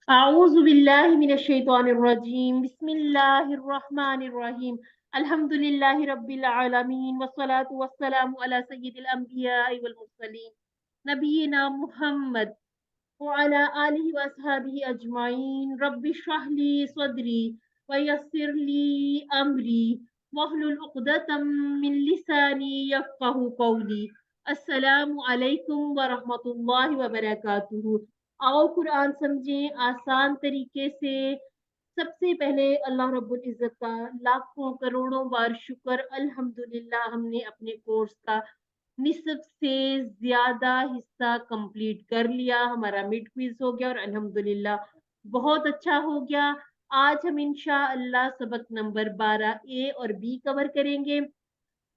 أعوذ بالله من الشيطان الرجيم بسم الله الرحمن الرحيم الحمد لله رب العالمين والصلاة والسلام على سيد الأنبياء والمرسلين نبينا محمد وعلى آله وأصحابه أجمعين رب اشرح لي صدري ويسر لي أمري واحلل عقدة من لساني يفقه قولي السلام عليكم ورحمة الله وبركاته. आओ कुरान समझें आसान तरीके से। सबसे पहले अल्लाह रब्बुल इज़्ज़त का लाखों करोड़ों बार शुक्र, अल्हम्दुलिल्लाह हमने अपने कोर्स का निस्फ से ज्यादा हिस्सा कंप्लीट कर लिया। हमारा मिड क्विज हो गया और अल्हम्दुलिल्लाह बहुत अच्छा हो गया। आज हम इंशाअल्लाह सबक नंबर 12 ए और बी कवर करेंगे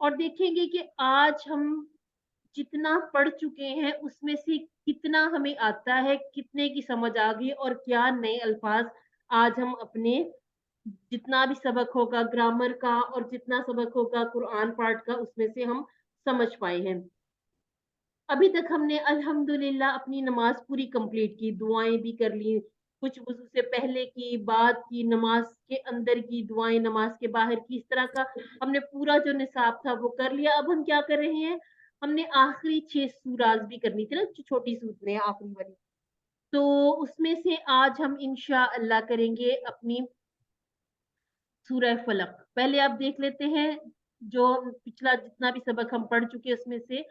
और देखेंगे कि आज हम जितना पढ़ चुके हैं उसमें से कितना हमें आता है, कितने की समझ आ गई और क्या नए अल्फाज आज हम अपने जितना भी सबक होगा ग्रामर का और जितना सबक होगा कुरान पार्ट का उसमें से हम समझ पाए हैं। अभी तक हमने अल्हम्दुलिल्लाह अपनी नमाज पूरी कंप्लीट की, दुआएं भी कर ली, कुछ वुजू से पहले की, बाद की, नमाज के अंदर की दुआएं, नमाज के बाहर की, इस तरह का हमने पूरा जो निसाब था वो कर लिया। अब हम क्या कर रहे हैं, हमने आखिरी 6 सूराज भी करनी थी ना, छोटी सूरतें आखिरी वाली, तो उसमें से आज हम इंशाअल्लाह करेंगे अपनी सूरह फलक। पहले आप देख लेते हैं जो पिछला जितना भी सबक हम पढ़ चुके हैं उसमें से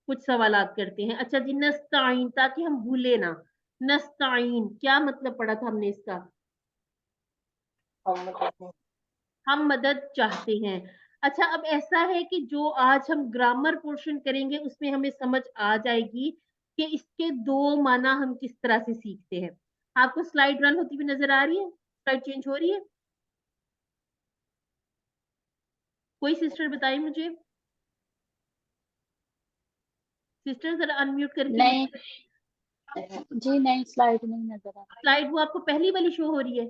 कुछ सवालात करते हैं। अच्छा जी, नस्ताइन, ताकि हम भूले ना, नस्ताइन क्या मतलब पढ़ा था हमने इसका? हम मदद चाहते हैं। अच्छा, अब ऐसा है कि जो आज हम ग्रामर पोर्शन करेंगे उसमें हमें समझ आ जाएगी कि इसके दो माना हम किस तरह से सीखते हैं। आपको स्लाइड रन होती हुई नजर आ रही है? स्लाइड चेंज हो रही है? कोई सिस्टर बताइए मुझे। सिस्टर जरा अनम्यूट करके नहीं जी, नहीं स्लाइड नहीं नजर आ स्लाइड वो आपको पहली वाली शो हो रही है?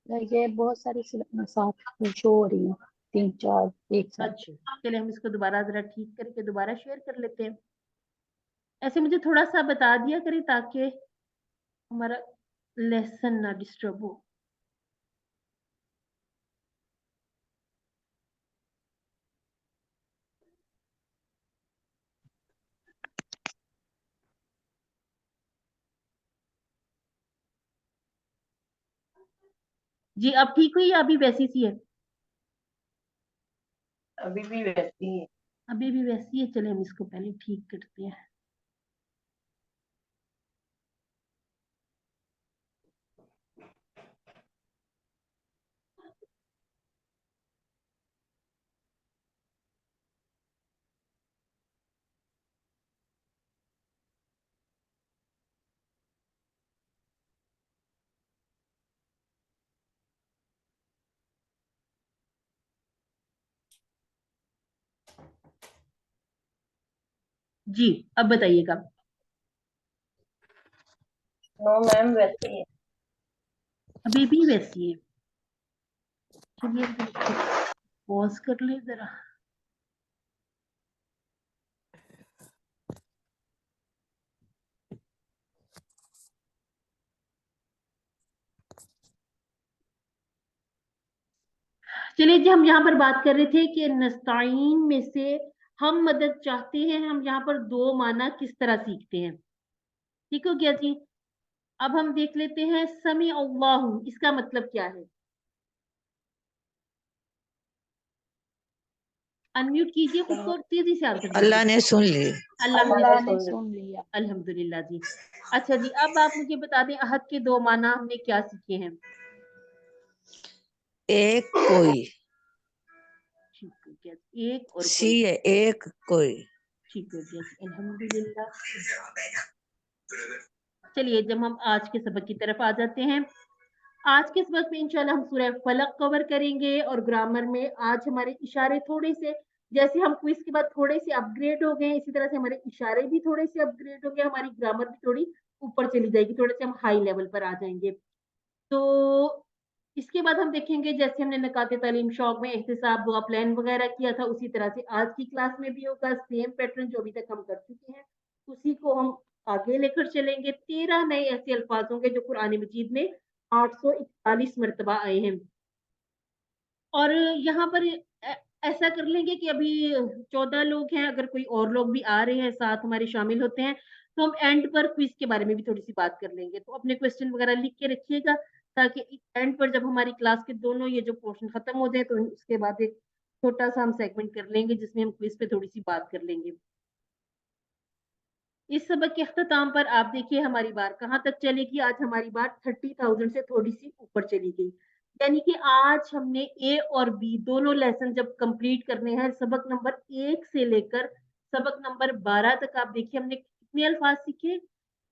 रही। ये बहुत सारी साथ शो हो रही है, 3 4 एक साथ। अच्छा, चलिए हम इसको दोबारा जरा ठीक करके दोबारा शेयर कर लेते हैं। ऐसे मुझे थोड़ा सा बता दिया करें ताकि हमारा लेसन ना डिस्टर्ब हो। जी, अब ठीक हुई या अभी वैसी सी है? अभी भी वैसी है। अभी भी वैसी है, चले हम इसको पहले ठीक करते हैं। जी, अब बताइएगा। नो मैम वैसी है। अभी भी वैसी है। चलिए पॉज कर ले जरा। चलिए जी, हम यहाँ पर बात कर रहे थे कि नस्ताइन में से हम मदद चाहते हैं, हम यहाँ पर दो माना किस तरह सीखते हैं। ठीक हो गया जी। अब हम देख लेते हैं समी अल्लाहु, इसका मतलब क्या है? अनम्यूट कीजिए खुद को और तेजी से आंसर दीजिए। अल्लाह ने सुन ली। अल्लाह अल्लाह ने ने सुन लिया। अल्हम्दुलिल्लाह जी। अच्छा जी, अब आप मुझे बता दें अहद के दो माना हमने क्या सीखे हैं? एक कोई, ठीक हो गया, एक और सी कोई। है एक कोई। ठीक हो गया, अल्हम्दुलिल्लाह। चलिए जब हम आज के सबक की तरफ आ जाते हैं, आज के सबक में इंशाल्लाह हम सूरह फलक कवर करेंगे और ग्रामर में आज हमारे इशारे थोड़े से, जैसे हम क्विज के बाद थोड़े से अपग्रेड हो गए इसी तरह से हमारे इशारे भी थोड़े से अपग्रेड हो गए, हमारी ग्रामर भी थोड़ी ऊपर चली जाएगी, थोड़े से हम हाई लेवल पर आ जाएंगे। तो इसके बाद हम देखेंगे जैसे हमने नकाते तालीम शौक में एहतिसाब दुआ प्लान वगैरह किया था उसी तरह से आज की क्लास में भी होगा, सेम पैटर्न जो अभी तक हम कर चुके हैं उसी को हम आगे लेकर चलेंगे। 13 नए ऐसे अल्फाज होंगे जो कुरान मजीद में 841 मरतबा आए हैं। और यहाँ पर ऐसा कर लेंगे कि अभी 14 लोग हैं, अगर कोई और लोग भी आ रहे हैं साथ हमारे शामिल होते हैं तो हम एंड पर क्विज के बारे में भी थोड़ी सी बात कर लेंगे। तो अपने क्वेश्चन वगैरह लिख के रखिएगा ताकि एंड पर जब हमारी क्लास के दोनों ये जो पोर्शन खत्म हो जाए तो उसके बाद एक छोटा सा हम सेगमेंट कर लेंगे जिसमें हम क्विज पे थोड़ी सी बात कर लेंगे। इस सबक के अख्ताम पर आप देखिए हमारी बात कहाँ तक चलेगी। आज हमारी बात 30,000 से थोड़ी सी ऊपर चली गई, यानी कि आज हमने ए और बी दोनों लेसन जब कंप्लीट करने हैं, सबक नंबर 1 से लेकर सबक नंबर 12 तक, आप देखिए हमने कितने अल्फाज सीखे।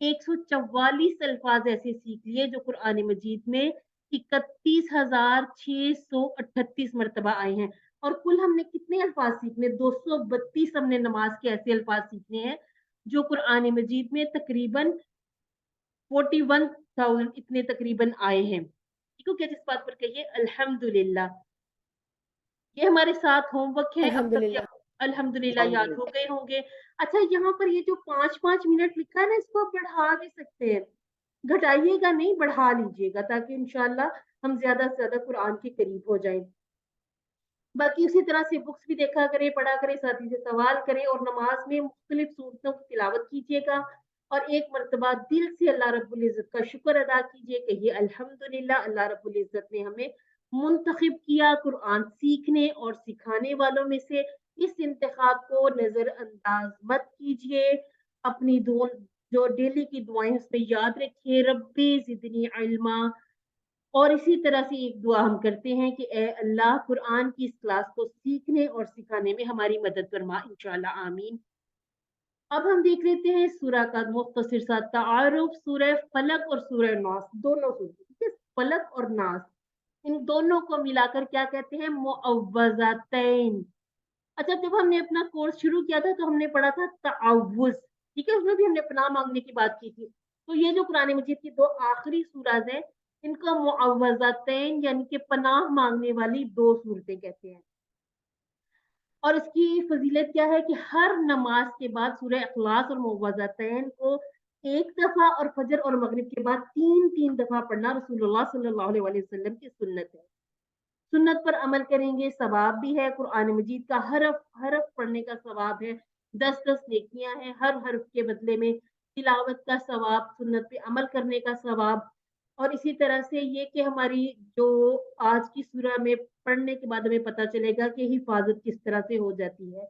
144 अल्फाज ऐसे सीख लिए जो कुरान मजीद में 31,638 मरतबा आए हैं। और कुल हमने कितने अल्फाज सीखने, 232 हमने नमाज के ऐसे अल्फाज सीखने हैं जो कुरान मजीद में तकरीबन 41,000 इतने तकरीबन आए हैं। ठीक हो क्या? जिस बात पर कहिए अल्हम्दुलिल्लाह। ये हमारे साथ होमवर्क है, अब तक क्या अल्हम्दुलिल्लाह याद हो गए होंगे। अच्छा, यहाँ पर ये जो 5-5 मिनट लिखा है ना, इसको आप बढ़ा भी सकते हैं, घटाइएगा नहीं, बढ़ा लीजिएगा ताकि इंशाल्लाह हम ज्यादा से ज्यादा कुरान के करीब हो जाएं। बाकी उसी तरह से बुक्स भी देखा करें, पढ़ा करें, साथी से सवाल करें और नमाज में मुख्तलिफ सूरतों की तिलावत कीजिएगा और एक मरतबा दिल से अल्लाह रब्बुल इज्जत का शुक्र अदा कीजिए। कहिए अल्हम्दुलिल्लाह, अल्लाह रब्बुल इज्जत ने हमें मुंतखब किया कुरान सीखने और सिखाने वालों में से। इस इंतखाब को नजरअंदाज मत कीजिए। अपनी जो डेली की दुआएं उसमें याद रखिए, रब्बी जिदनी इल्मा। और इसी तरह से एक दुआ हम करते हैं कि ए अल्लाह, कुरान की इस क्लास को सीखने और सिखाने में हमारी मदद फरमा, इंशाल्लाह आमीन। अब हम देख लेते हैं सूरह का मुख्तसर सा तारुफ। सूरह फलक और सूरह नास, दोनों सूरत, ठीक है, फलक और नास, इन दोनों को मिलाकर क्या कहते हैं? मुअव्वज़तैन। अच्छा, जब हमने अपना कोर्स शुरू किया था तो हमने पढ़ा था तआवुज़, ठीक है, उसमें भी हमने पनाह मांगने की बात की थी। तो ये जो कुरान मजीद की दो आखिरी सूरत है, इनको मुअव्वज़तैन यानी कि पनाह मांगने वाली दो सूरतें कहते हैं। और इसकी फजीलत क्या है कि हर नमाज के बाद सूरह इखलास और मुअव्वज़तैन को एक दफा और फजर और मगरिब के बाद 3-3 दफा पढ़ना रसूलुल्लाह सल्लल्लाहु अलैहि वसल्लम की सुन्नत है। सुन्नत पर अमल करेंगे, सवाब भी है। कुरान मजीद का हरफ हरफ पढ़ने का सवाब है, 10-10 नेकियां हैं हर हरफ के बदले में। तिलावत का सवाब, सुन्नत पे अमल करने का सवाब। और इसी तरह से ये कि हमारी जो आज की सूरह में पढ़ने के बाद हमें पता चलेगा कि हिफाजत किस तरह से हो जाती है।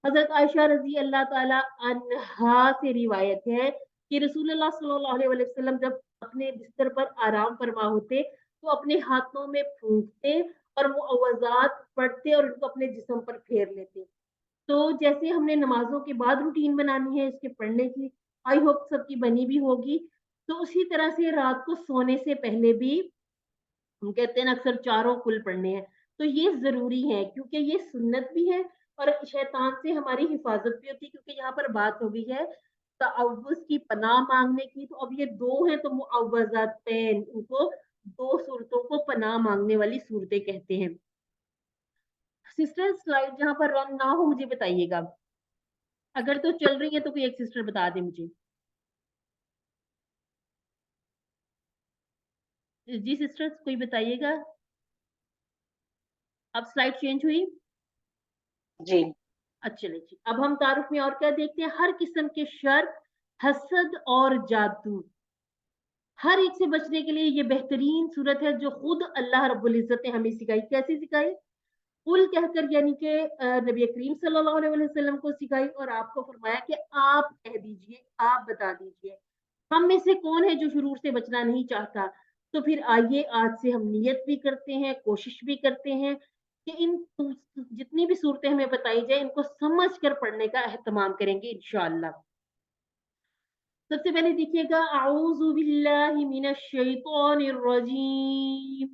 हजरत आयशा रजी अल्लाह ताला अन्हा से रिवायत है कि रसूलुल्लाह सल्लल्लाहु अलैहि वसल्लम जब अपने बिस्तर पर आराम फरमा होते तो अपने हाथों में फूंकते और वो अवाजात पढ़ते और उनको अपने जिस्म पर फेर लेते। तो जैसे हमने नमाजों के बाद रूटीन बनानी है इसके पढ़ने की, आई होप सबकी बनी भी होगी। तो उसी तरह से रात को सोने से पहले भी हम कहते हैं ना अक्सर चारों कुल पढ़ने हैं, तो ये जरूरी है क्योंकि ये सुन्नत भी है और शैतान से हमारी हिफाजत भी होती है। क्योंकि यहाँ पर बात हो गई है तअव्वुज़ की, पनाह मांगने की, तो अब ये दो हैं तो मुअव्वज़तैन, इनको दो सूरतों को पनाह मांगने वाली सूरतें कहते हैं। सिस्टर स्लाइड जहां पर रन ना हो मुझे बताइएगा, अगर तो चल रही है तो कोई एक सिस्टर बता दे मुझे। जी सिस्टर्स कोई बताइएगा। अब स्लाइड चेंज हुई? जी। अच्छा जी, अब हम तारुफ में और क्या देखते हैं? हर किस्म के शर, हसद और जादू, हर एक से बचने के लिए ये बेहतरीन सूरत है जो खुद अल्लाह रब्बुल इज्जत ने हमें सिखाई। कैसे सिखाई? कुल कहकर, यानी कि नबी करीम सल्लल्लाहु अलैहि वसल्लम को सिखाई और आपको फरमाया कि आप कह दीजिए, आप बता दीजिए। हम में से कौन है जो शुरूर से बचना नहीं चाहता? तो फिर आइए आज से हम नियत भी करते हैं, कोशिश भी करते हैं कि इन जितनी भी सूरतें हमें बताई जाए इनको समझ कर पढ़ने का एहतमाम करेंगे इंशाअल्लाह। सबसे पहले देखिएगा, आऊज़ु बिल्लाहि मिनश शैतानिर रजीम,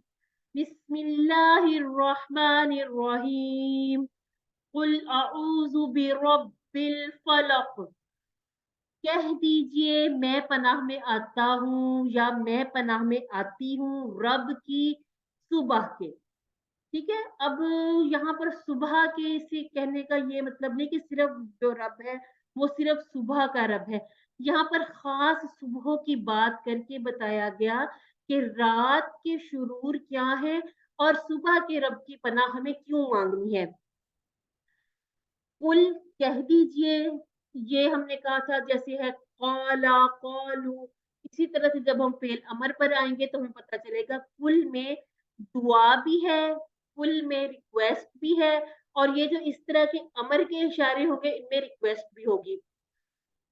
बिस्मिल्लाहिर रहमानिर रहीम, कुल अऊज़ु बिरब्बिल फलक। कह दीजिए मैं पनाह में आता हूँ या मैं पनाह में आती हूँ रब की सुबह के। ठीक है, अब यहाँ पर सुबह के से कहने का ये मतलब नहीं कि सिर्फ जो रब है वो सिर्फ सुबह का रब है, یہاں پر خاص صبح کی بات کر کے بتایا گیا کہ رات کے شرور کیا ہے اور صبح کے رب کی پناہ ہمیں کیوں مانگنی ہے. قل کہہ دیجئے، یہ ہم نے کہا تھا جیسے ہے قالا قالو، اسی طرح سے جب ہم فعل امر پر آئیں گے تو ہمیں پتہ چلے گا قل میں دعا بھی ہے، قل میں ریکویسٹ بھی ہے، اور یہ جو اس طرح کے امر کے اشارے ہوں گے ان میں ریکویسٹ بھی ہوگی.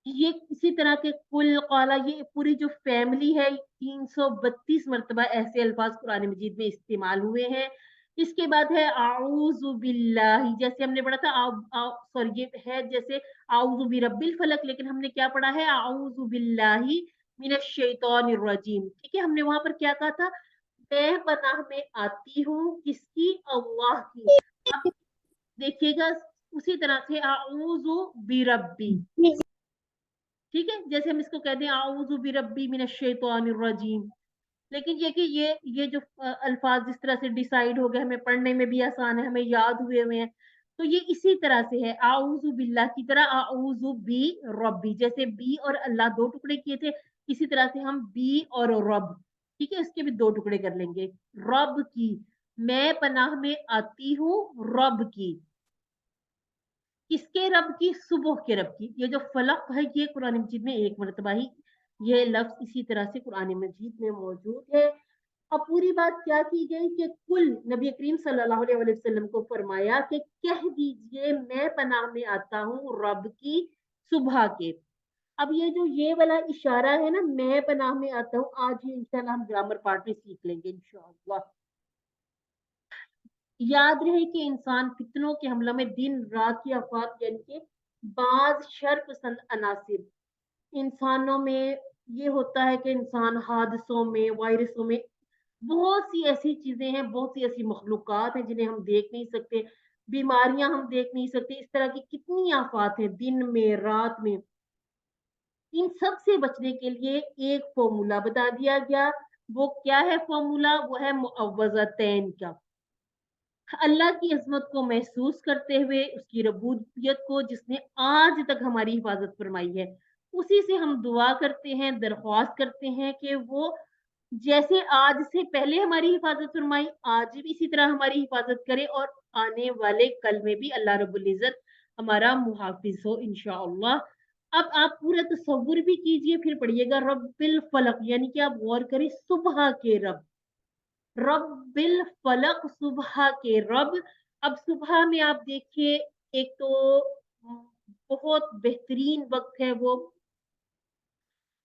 یہ اسی طرح کے قل قالا، یہ پوری جو فیملی ہے 332 مرتبہ ایسے الفاظ قرآن مجید میں استعمال ہوئے ہیں. اس کے بعد ہے اعوذ باللہ، جیسے ہم نے پڑھا تھا سوری یہ ہے جیسے اعوذ برب الفلق، لیکن ہم نے کیا پڑھا ہے اعوذ باللہ من الشیطان الرجیم. ٹھیک ہے، ہم نے وہاں پر کیا کہا تھا، میں پناہ میں آتی ہوں کس کی؟ اللہ کی. اب دیکھیے گا اسی طرح سے اعوذ بربی، ٹھیک ہے، جیسے ہم اس کو کہتے ہیں اعوذ بربی من الشیطان الرجیم. لیکن یہ کہ یہ جو الفاظ جس طرح سے ڈیسائیڈ ہو گئے، ہمیں پڑھنے میں بھی آسان ہے، ہمیں یاد ہوئے ہیں، تو یہ اسی طرح سے ہے اعوذ باللہ کی طرح اعوذ بی ربی، جیسے بی اور اللہ دو ٹکڑے کیے تھے، اسی طرح سے ہم بی اور رب، ٹھیک ہے، اس کے بھی دو ٹکڑے کر لیں گے. رب کی، میں پناہ میں آتی ہوں رب کی. کس کے رب کی؟ صبح کے رب کی. یہ جو فلق ہے یہ قرآن مجید میں ایک مرتبہ ہی یہ لفظ اسی طرح سے قرآن مجید میں موجود ہے. اب پوری بات کیا کی گئی کہ کل نبی کریم صلی اللہ علیہ وسلم کو فرمایا کہ کہہ دیجئے میں پناہ میں آتا ہوں رب کی صبح کے. اب یہ جو یہ والا اشارہ ہے نا، میں پناہ میں آتا ہوں، آج ہی انشاءاللہ ہم گرامر پارٹ میں سیکھ لیں گے انشاءاللہ. یاد رہے کہ انسان فتنوں کے حملہ میں دن رات کی آفات، یعنی کہ بعض شر پسند عناصر انسانوں میں یہ ہوتا ہے کہ انسان حادثوں میں، وائرسوں میں، بہت سی ایسی چیزیں ہیں، بہت سی ایسی مخلوقات ہیں جنہیں ہم دیکھ نہیں سکتے، بیماریاں ہم دیکھ نہیں سکتے، اس طرح کی کتنی آفات ہیں دن میں رات میں. ان سب سے بچنے کے لیے ایک فارمولا بتا دیا گیا. وہ کیا ہے فارمولا؟ وہ ہے معوذتین کا. اللہ کی عظمت کو محسوس کرتے ہوئے، اس کی ربوبیت کو جس نے آج تک ہماری حفاظت فرمائی ہے، اسی سے ہم دعا کرتے ہیں، درخواست کرتے ہیں کہ وہ جیسے آج سے پہلے ہماری حفاظت فرمائی، آج بھی اسی طرح ہماری حفاظت کرے، اور آنے والے کل میں بھی اللہ رب العزت ہمارا محافظ ہو انشاءاللہ. اب آپ پورا تصور بھی کیجئے، پھر پڑھیے گا رب الفلق، یعنی کہ آپ غور کریں صبح کے رب، رب الفلق صبح کے رب. اب صبح میں آپ دیکھیے ایک تو بہت بہترین وقت ہے، وہ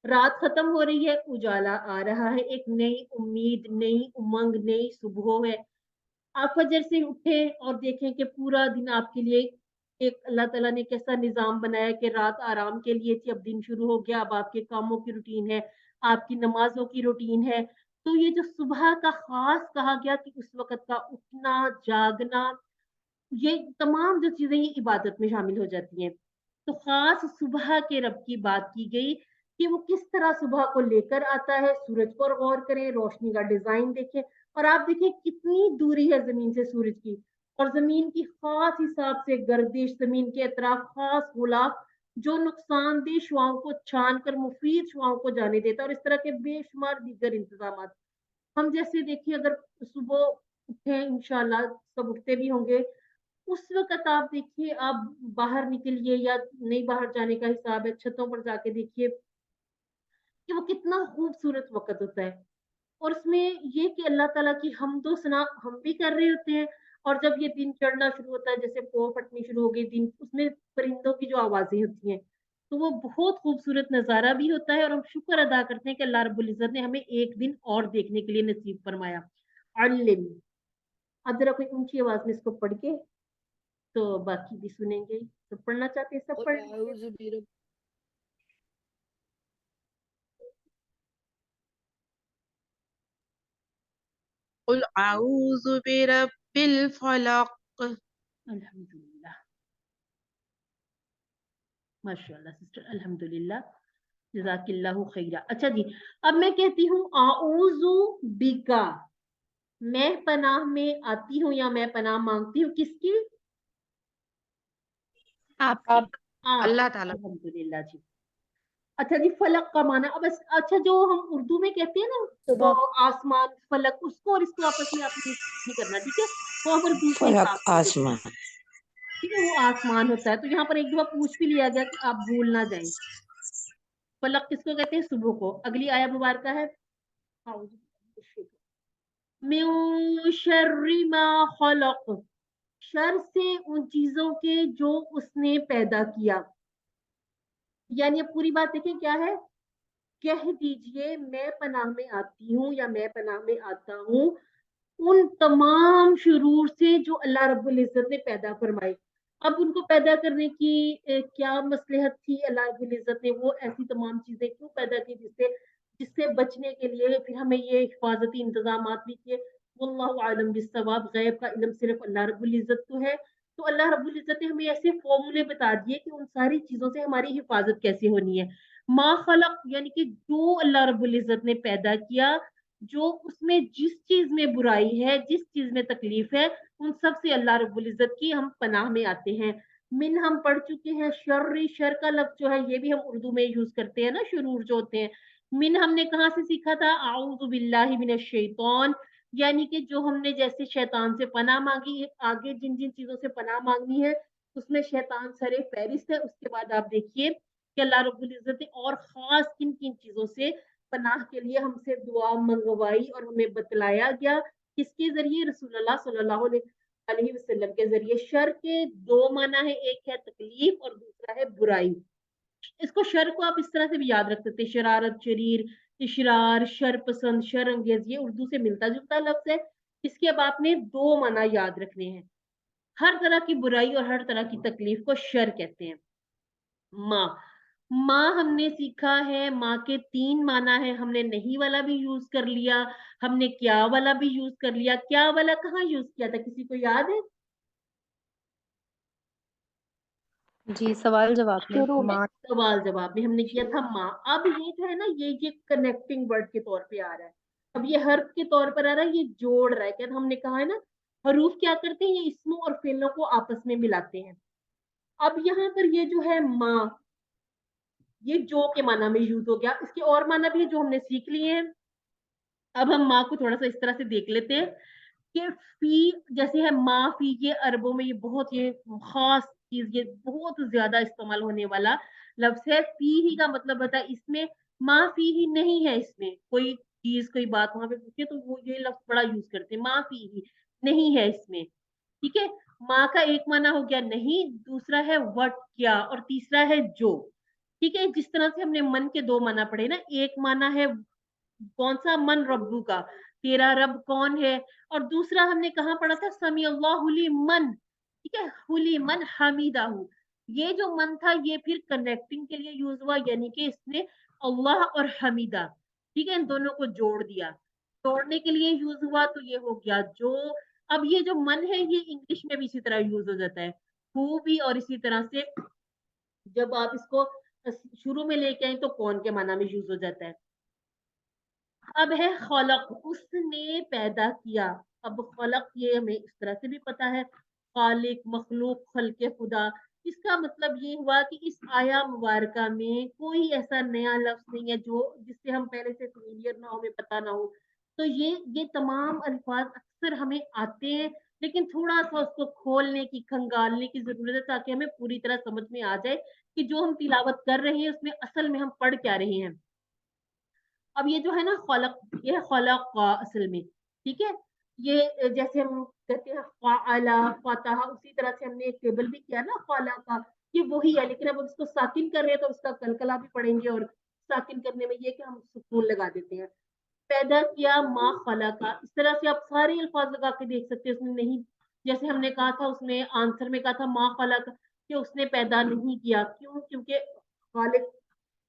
رات ختم ہو رہی ہے، اجالا آ رہا ہے، ایک نئی امید، نئی امنگ، نئی صبح ہے. آپ فجر سے اٹھے اور دیکھیں کہ پورا دن آپ کے لیے ایک اللہ تعالیٰ نے کیسا نظام بنایا کہ رات آرام کے لیے تھی، اب دن شروع ہو گیا، اب آپ کے کاموں کی روٹین ہے، آپ کی نمازوں کی روٹین ہے. تو یہ جو صبح کا خاص کہا گیا کہ اس وقت کا اٹھنا جاگنا، یہ تمام جو چیزیں یہ عبادت میں شامل ہو جاتی ہیں. تو خاص صبح کے رب کی بات کی گئی کہ وہ کس طرح صبح کو لے کر آتا ہے. سورج پر غور کریں، روشنی کا ڈیزائن دیکھیں، اور آپ دیکھیں کتنی دوری ہے زمین سے سورج کی، اور زمین کی خاص حساب سے گردش، زمین کے اطراف خاص غلاف جو نقصان دہ شعاؤں کو چھان کر مفید شعاؤں کو جانے دیتا ہے، اور اس طرح کے بے شمار دیگر انتظامات. ہم جیسے دیکھیے اگر صبح اٹھیں، انشاءاللہ سب اٹھتے بھی ہوں گے، اس وقت آپ دیکھیے آپ باہر نکلیے، یا نہیں باہر جانے کا حساب ہے، چھتوں پر جا کے دیکھیے کہ وہ کتنا خوبصورت وقت ہوتا ہے. اور اس میں یہ کہ اللہ تعالیٰ کی حمد و ثنا ہم بھی کر رہے ہوتے ہیں، اور جب یہ دن چڑھنا شروع ہوتا ہے، جیسے پو پھٹنی شروع ہو گئی دن، اس میں پرندوں کی جو آوازیں ہوتی ہیں تو وہ بہت خوبصورت نظارہ بھی ہوتا ہے، اور ہم شکر ادا کرتے ہیں کہ اللہ رب العزت نے ہمیں ایک دن اور دیکھنے کے لیے نصیب فرمایا. علم، اب ذرا کوئی اونچی آواز میں اس کو پڑھ کے تو باقی بھی سنیں گے. تو پڑھنا چاہتے ہیں سب پڑھ لیجیے. قل اعوذ برب الفلق. الحمدللہ، ماشاءاللہ سسٹر، الحمدللہ، جزاک اللہ خیرہ. اچھا جی، اب میں کہتی ہوں اعوذ بکا، میں پناہ میں آتی ہوں یا میں پناہ مانگتی ہوں کس کی؟ آپ کی. آپ. اللہ تعالیٰ. الحمدللہ جی. अच्छा जी, फलक का माना अब अच्छा जो हम उर्दू में कहते हैं ना तो सुबह आसमान फलक, उसको और इसको आपस में आपने मिक्स नहीं करना, ठीक है, वो पर दूसरे फलक हिसाब से देखना, आसमान। ठीक है, वो आसमान होता है। तो यहाँ पर एक दफा पूछ भी लिया गया कि आप भूल ना जाएं। फलक किसको कहते हैं? सुबह को। अगली आया मुबारक है मिन शर्रि मा खलक, शर से उन चीजों के जो उसने पैदा किया। यानी अब पूरी बात देखें क्या है, कह दीजिए मैं पनाह में आती हूँ या मैं पनाह में आता हूँ उन तमाम शुरूर से जो अल्लाह रब्बुल इज्जत ने पैदा फरमाए। अब उनको पैदा करने की क्या मसलहत थी? अल्लाह रब्बुल इज्जत ने वो ऐसी तमाम चीजें क्यों पैदा की जिससे जिससे बचने के लिए फिर हमें ये हिफाजती इंतजाम भी किए। वल्लाहु आलम बिस्सवाब, गैब का इल्म सिर्फ अल्लाह रब्बुल इज्जत को है। तो अल्लाह रब्बुल इज्जत ने हमें ऐसे फॉर्मूले बता दिए कि उन सारी चीजों से हमारी हिफाजत कैसे होनी है। मा खलक यानी कि जो अल्लाह रब्बुल इज्जत ने पैदा किया, जो उसमें जिस चीज में बुराई है, जिस चीज में तकलीफ है, उन सब से अल्लाह रब्बुल इज्जत की हम पनाह में आते हैं। मिन हम पढ़ चुके हैं, शर्री, शर का लफ्ज जो है ये भी हम उर्दू में यूज करते हैं ना, शुरूर जो होते हैं। मिन हमने कहाँ से सीखा था? आऊज़ु बिल्लाहि मिनश शैतान, यानी कि जो हमने जैसे शैतान से पनाह मांगी, आगे जिन जिन चीजों से पनाह मांगनी है उसमें शैतान सरे फहरिस्त है। उसके बाद आप देखिए कि अल्लाह रब्बुल इज्जत ने और खास किन किन चीजों से पनाह के लिए हमसे दुआ मंगवाई और हमें बतलाया गया। किसके जरिए? रसूलुल्लाह सल्लल्लाहु अलैहि वसल्लम के जरिए। शर के दो माना है, एक है तकलीफ और दूसरा है बुराई। इसको शर को आप इस तरह से भी याद रख सकते हैं, शरारत, शरीर, इशरार, शर पसंद, शर अंगेज, ये उर्दू से मिलता जुलता लफ्ज है। इसके अब आपने दो माना याद रखने हैं। हर तरह की बुराई और हर तरह की तकलीफ को शर कहते हैं। माँ, माँ हमने सीखा है, माँ के तीन माना है। हमने नहीं वाला भी यूज कर लिया, हमने क्या वाला भी यूज कर लिया। क्या वाला कहाँ यूज किया था, किसी को याद है? जी, सवाल जवाब में शुरू में माँ। सवाल जवाब में हमने किया था माँ। अब ये जो है ना, ये कनेक्टिंग वर्ड के तौर पे आ रहा है। अब ये हर्फ के तौर पर आ रहा है, ये जोड़ रहा है। क्या हमने कहा है ना, हरूफ क्या करते हैं? ये इसमों और फेलों को आपस में मिलाते हैं। अब यहाँ पर ये जो है माँ, ये जो के माना में यूज हो गया। इसके और माना भी है जो हमने सीख लिए हैं। अब हम माँ को थोड़ा सा इस तरह से देख लेते हैं कि फी जैसे है माँ फी, ये अरबों में ये बहुत ये खास चीज, ये बहुत ज्यादा इस्तेमाल होने वाला लफ्ज है। फी ही का मतलब बता, इसमें माँ फी ही नहीं है। इसमें कोई चीज कोई बात वहां पे पूछे तो वो ये लफ्ज बड़ा यूज करते हैं, माँ फी ही नहीं है इसमें, ठीक है। माँ का एक माना हो गया नहीं, दूसरा है वट क्या, और तीसरा है जो, ठीक है। जिस तरह से हमने मन के दो माना पढ़े ना, एक माना है कौन सा? मन रब्बू का, तेरा रब कौन है। और दूसरा हमने कहाँ पढ़ा था? समी अल्लाहु लिमन, ठीक है, हुली मन हमीदाहू। ये जो मन था ये फिर कनेक्टिंग के लिए यूज हुआ, यानी कि इसने अल्लाह और हमीदा, ठीक है, इन दोनों को जोड़ दिया, जोड़ने के लिए यूज हुआ। तो ये हो गया जो। अब ये जो मन है ये इंग्लिश में भी इसी तरह यूज हो जाता है, हु भी, और इसी तरह से जब आप इसको शुरू में लेके आए तो कौन के माना में यूज हो जाता है। अब है खलक, उसने पैदा किया। अब खलक ये हमें इस तरह से भी पता है, खालिक, मखलूक, खलके खुदा। इसका मतलब ये हुआ कि इस आया मुबारका में कोई ऐसा नया लफ्ज नहीं है जो जिससे हम पहले से फेमिलियर ना हो, हमें पता ना हो। तो ये तमाम अल्फाज अक्सर हमें आते हैं, लेकिन थोड़ा सा उसको खोलने की, खंगालने की जरूरत है ताकि हमें पूरी तरह समझ में आ जाए कि जो हम तिलावत कर रहे हैं उसमें असल में हम पढ़ क्या रहे हैं। अब ये जो है ना खलक, ये है खलक का असल में, ठीक है। ये जैसे हम कहते हैं फ़अला, फ़तह, उसी तरह से हमने एक टेबल भी किया ना फ़अला का, ये वही है। लेकिन अब इसको साकिन कर रहे हैं तो उसका कलकला भी पढ़ेंगे, और साकिन करने में ये कि हम सुकून लगा देते हैं। पैदा किया, मा खलका, इस तरह से आप सारे अल्फाज लगा के देख सकते हैं। उसने नहीं, जैसे हमने कहा था उसमें आंसर में कहा था मा खलक, कि उसने पैदा नहीं किया। क्यों? क्योंकि खालिक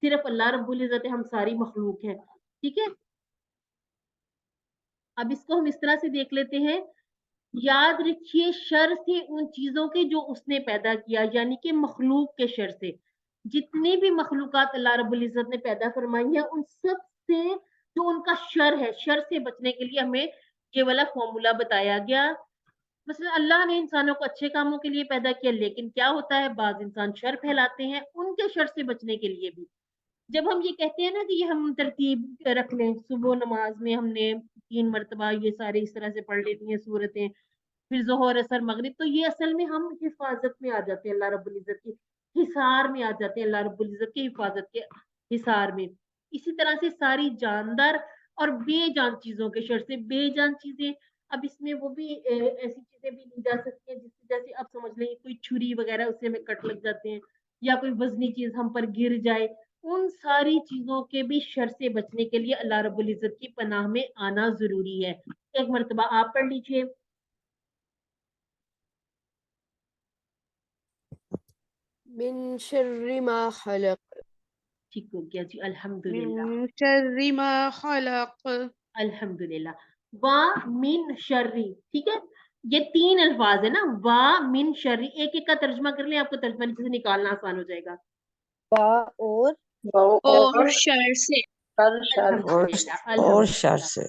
सिर्फ अल्लाह रब्बुल इज्जत है, हम सारी मखलूक हैं, ठीक है। अब इसको हम इस तरह से देख लेते हैं। याद रखिए, शर से उन चीजों के जो उसने पैदा किया, यानी कि मखलूक के शर से। जितनी भी मखलूकात अल्लाह रब्बुल इज्जत ने पैदा फरमाई है उन सब से जो उनका शर है, शर से बचने के लिए हमें ये वाला फॉर्मूला बताया गया। मतलब अल्लाह ने इंसानों को अच्छे कामों के लिए पैदा किया, लेकिन क्या होता है, बाज इंसान शर फैलाते हैं, उनके शर से बचने के लिए भी जब हम ये कहते हैं ना कि ये हम तरतीब रख लें, सुबह नमाज में हमने 3 मरतबा ये सारे इस तरह से पढ़ लेती हैं सूरतें, फिर ज़ोहर असर मगरिब, तो ये असल में हम हिफाजत में आ जाते हैं अल्लाह रब्बुल इज्जत की हिसार में आ जाते हैं, अल्लाह रब्बुल इज्जत की हिफाजत के हिसार में। इसी तरह से सारी जानदार और बेजान चीजों के शर से, बेजान चीजें, अब इसमें वो भी ऐसी चीजें भी ली जा सकती हैं जिससे, जैसे आप समझ लें कोई छुरी वगैरह उससे हमें कट लग जाते हैं, या कोई वजनी चीज हम पर गिर जाए, उन सारी चीजों के भी शर से बचने के लिए अल्लाह रब्बुल इज्जत की पनाह में आना जरूरी है। एक मरतबा आप पढ़ लीजिए। मिन शर्रि मा खलक, ठीक हो गया जी, अल्हम्दुलिल्लाह। मिन शर्रि मा खलक, अल्हम्दुलिल्लाह। वा मिन शर्री, ठीक है, ये 3 अल्फाज है ना, वा मिन शर्री, एक एक का तर्जुमा कर लें, आपको तर्जुमा नीचे से निकालना आसान हो जाएगा। बा और और शर से, कर शर अल्हम्दुलिल्लाह, और शर अल्हम्दुलिल्लाह। से।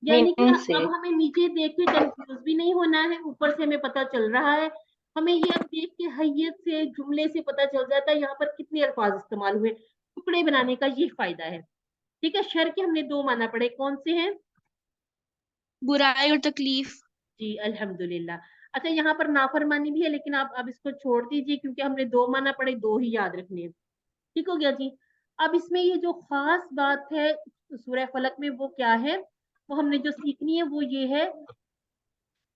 यानी कि मीन से अब हमें नीचे देख के कंफ्यूज भी नहीं होना है, ऊपर से हमें पता चल रहा है, हमें ये अब देख के हैयत से, जुमले से पता चल जाता है यहाँ पर कितने अल्फाज इस्तेमाल हुए, टुकड़े बनाने का ये फायदा है। ठीक है, शर के हमने 2 माना पड़े, कौन से हैं? बुराई और तकलीफ। जी, अल्हम्दुलिल्लाह। अच्छा, यहाँ पर नाफरमानी भी है, लेकिन आप अब इसको छोड़ दीजिए क्योंकि हमने 2 माना पड़े, 2 ही याद रखने हैं। ठीक हो गया जी। अब इसमें ये जो खास बात है सूरह फलक में, वो क्या है, वो हमने जो सीखनी है वो ये है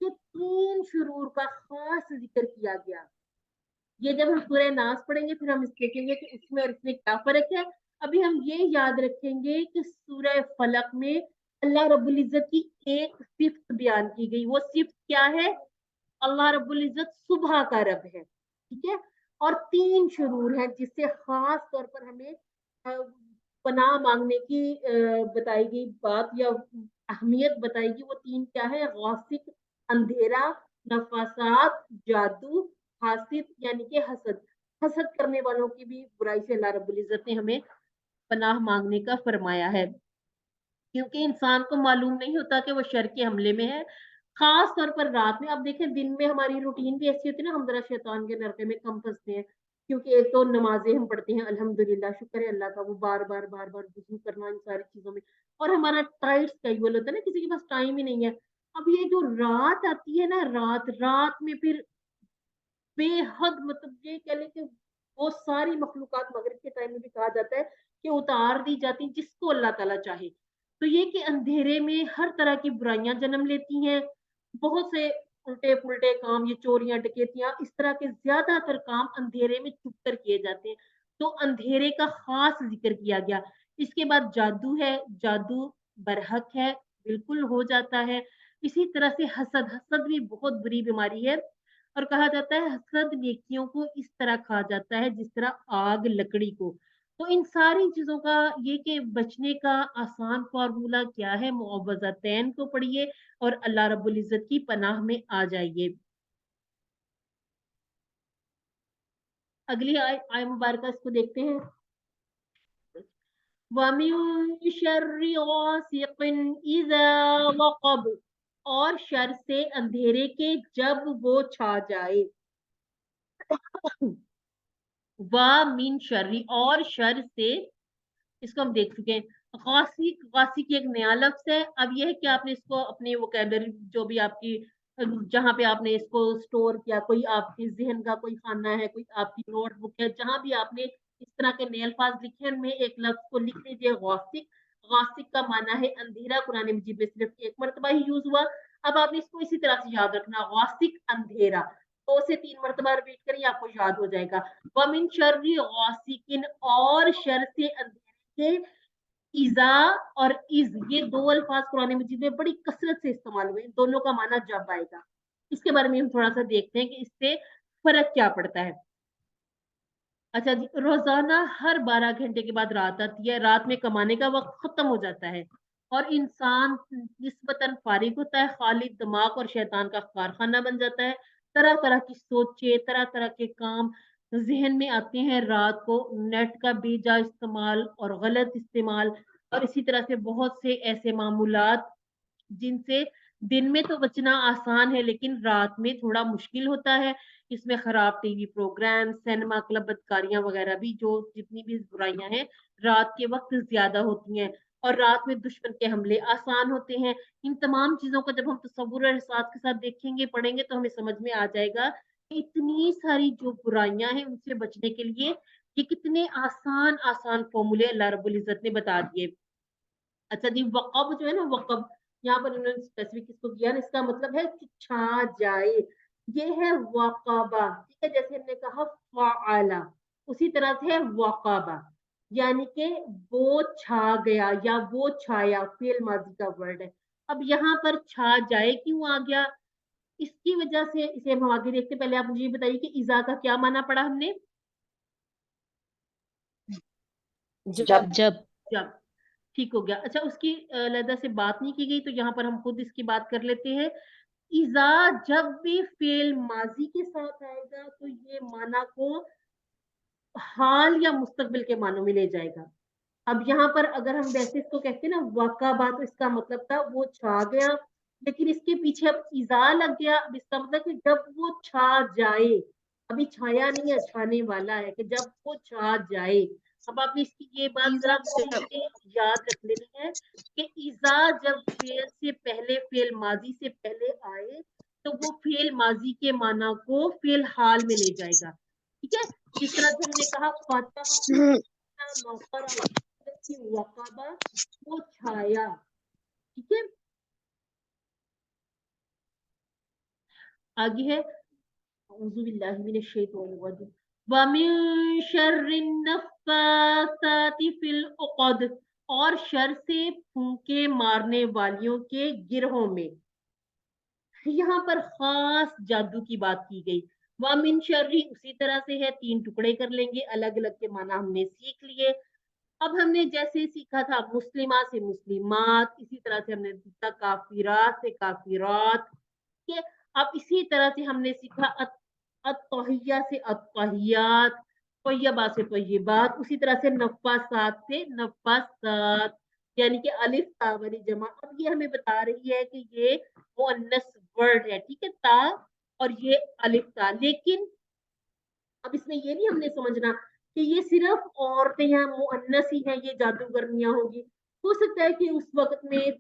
कि 3 शुरूर का खास जिक्र किया गया। ये जब हम सूरह नास पढ़ेंगे फिर हम देखेंगे कि इसमें और इसमें क्या फर्क है। अभी हम ये याद रखेंगे कि सूरह फलक में अल्लाह रब्बुल इज्जत की एक सिफ्त बयान की गई, वो सिफ्त क्या है? अल्लाह रब्बुल इज्जत सुबह का रब है, ठीक है, और 3 शुरूर है जिससे खास तौर पर हमें पनाह मांगने की बताई गई बात या अहमियत बताई गई। वो 3 क्या है? गासिक, अंधेरा, नफासात, जादू, हासिद यानी कि हसद, हसद करने वालों की भी बुराई से अल्लाह रब्बुल इज्जत ने हमें पनाह मांगने का फरमाया है, क्योंकि इंसान को मालूम नहीं होता कि वो शर के हमले में है, खास तौर पर रात में। अब देखें, दिन में हमारी रूटीन भी ऐसी होती है ना, हम जरा शैतान के नरके में कम फंसते हैं, क्योंकि एक तो नमाजें हम पढ़ते हैं, अल्हम्दुलिल्लाह, शुक्र है अल्लाह का, वो बार बार वुजू करना इन सारी चीजों में, और हमारा टाइट स्केड्यूल होता है ना, किसी के पास टाइम ही नहीं है। अब ये जो रात आती है ना, रात रात में फिर बेहद, मतलब ये कह लें कि वो सारी मखलूकात, मगरिब के टाइम में भी कहा जाता है कि उतार दी जाती जिसको अल्लाह ताला चाहे। तो ये कि अंधेरे में हर तरह की बुराइयां जन्म लेती हैं, बहुत से उल्टे पुल्टे काम, ये चोरियां, डकैतियां, इस तरह के ज्यादातर काम अंधेरे में छुप कर किए जाते हैं, तो अंधेरे का खास जिक्र किया गया। इसके बाद जादू है, जादू बरहक है, बिल्कुल हो जाता है। इसी तरह से हसद, हसद भी बहुत बुरी बीमारी है, और कहा जाता है हसद नेकियों को इस तरह खा जाता है जिस तरह आग लकड़ी को। तो इन सारी चीजों का ये कि बचने का आसान फार्मूला क्या है, मुअव्वज़तैन को पढ़िए और अल्लाह रब्बुल इज्जत की पनाह में आ जाइए। अगली आय मुबारक इसको देखते हैं। वमिन शर्रि गासिकिन इज़ा वक़ब, और शर से अंधेरे के जब वो छा जाए। व मिन शर्री, और शर से, इसको हम देख चुके हैं। गासिक, गासिक एक नया लफ्ज है। अब यह है कि आपने इसको अपने वोकेबलरी, जो भी आपकी जहाँ पे आपने इसको स्टोर किया, कोई आपके जहन का कोई खाना है, कोई आपकी नोटबुक है, जहां भी आपने इस तरह के नए अल्फाज लिखे हैं, उनमें एक लफ्ज को लिख लीजिए, गासिक। गासिक का माना है अंधेरा, कुरान मजीद में सिर्फ एक मरतबा ही यूज हुआ। अब आपने इसको इसी तरह से याद रखना, गासिक अंधेरा, 2 से 3 मरतबा रिपीट करिए, आपको याद हो जाएगा। वमिन शर्रि गासिकिन, और शर से अंधेरे के, इजा और इज, ये 2 अल्फाज कुरान मजीद में बड़ी कसरत से इस्तेमाल हुए, दोनों का माना जब आएगा। इसके बारे में हम थोड़ा सा देखते हैं कि इससे फर्क क्या पड़ता है। अच्छा जी, रोजाना हर 12 घंटे के बाद रात आती है, रात में कमाने का वक्त खत्म हो जाता है और इंसान निस्बतन फारिग होता है, खाली दिमाग और शैतान का कारखाना बन जाता है। तरह तरह की सोचे, तरह तरह के काम जहन में आते हैं। रात को नेट का बेजा इस्तेमाल और गलत इस्तेमाल, और इसी तरह से बहुत से ऐसे मामूलात जिनसे दिन में तो बचना आसान है लेकिन रात में थोड़ा मुश्किल होता है। इसमें खराब टीवी प्रोग्राम, सिनेमा क्लब, बदकारियां वगैरह भी, जो जितनी भी बुराइयां हैं रात के वक्त ज्यादा होती हैं। और रात में दुश्मन के हमले आसान होते हैं। इन तमाम चीजों को जब हम तसव्वुर और एहसास के साथ देखेंगे, पढ़ेंगे, तो हमें समझ में आ जाएगा कि इतनी सारी जो बुराइयां हैं उनसे बचने के लिए ये कितने आसान आसान फॉर्मूले अल्लाह रब्बुल इज्जत ने बता दिए। अच्छा जी, वक़ब जो है ना, वक़ब यहाँ पर इन्होंने स्पेसिफिक इसको किया ना, इसका मतलब है कि छा जाए। ये है वक़बा, ठीक है, जैसे हमने कहा फ़अला, उसी तरह से है वक़बा, यानी कि वो छा गया या वो छाया, फ़िल माज़ी का वर्ड है। अब यहाँ पर छा जाए क्यों आ गया? इसकी वजह से इसे हम आगे देखते हैं। पहले आप मुझे ये बताइए कि इज़ा का क्या माना पढ़ा हमने? जब जब जब। ठीक हो गया। अच्छा, उसकी अलहदा से बात नहीं की गई तो यहाँ पर हम खुद इसकी बात कर लेते हैं। इज़ा जब भी फेल माजी के साथ आएगा तो ये माना को हाल या मुस्तकबिल के मानों में ले जाएगा। अब यहाँ पर अगर हम वैसे इसको कहते हैं ना वक़बा, तो इसका मतलब था वो छा गया, लेकिन इसके पीछे अब इज़ा लग गया। अब इसका मतलब कि जब वो छा जाए, अभी छाया नहीं है, छाने वाला है, कि जब वो छा जाए। अब आपने इसकी ये बात जरा गौर से याद रख लेनी है कि इज़ा जब फेल से पहले, फेल माजी से पहले आए तो वो फेल माजी के माना को फेल हाल में ले जाएगा। ठीक है, जिस तरह से हमने कहा फतह वक़बा, वो छाया। ठीक है, आगे है औज़ु बिल्लाहि मिनश शैतानिर रजीम व मिन शर्रिन नफ़्फ़ासाति फ़िल उक़द, और शर से फूंके मारने वालियों के गिरहों में। यहाँ पर खास जादू की बात की गई। व मिन शर्रि उसी तरह से है, 3 टुकड़े कर लेंगे, अलग अलग के माना हमने सीख लिए। अब हमने जैसे सीखा था मुस्लिमा से मुस्लिमात, इसी तरह से हमने सीखा काफिरात से काफिरात। ठीक है, अब इसी तरह से हमने सीखा अत्तहिया से अत्तहियात, तय्यबा से तय्यबात, उसी तरह से नफ़ासात से नफ़ासात, यानी कि अलिफ ता वाली जमा। अब ये हमें बता रही है कि ये मुअन्नस वर्ड है, ठीक है, ता और ये अलिफ ता। लेकिन अब इसमें ये नहीं हमने समझना कि ये सिर्फ औरतें हैं, मुअन्नस ही हैं, ये जादूगरनियां होंगी। हो सकता है कि उस वक्त में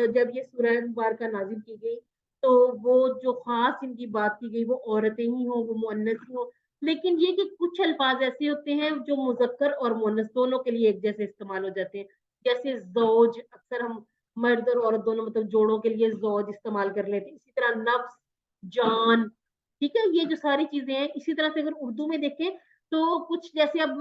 जब ये सूरह मुबारका नाजिल की गई तो वो जो खास इनकी बात की गई वो औरतें ही हों, वो मुअन्नस ही हों। लेकिन ये कि कुछ अल्फाज ऐसे होते हैं जो मुज़क्कर और मुअन्नस दोनों के लिए एक जैसे इस्तेमाल हो जाते हैं। जैसे ज़ौज, अक्सर हम मर्द और औरत दोनों मतलब जोड़ों के लिए ज़ौज इस्तेमाल कर लेते हैं। इसी तरह नफ्स, जान, ठीक है, ये जो सारी चीजें हैं। इसी तरह से अगर उर्दू में देखें तो कुछ जैसे अब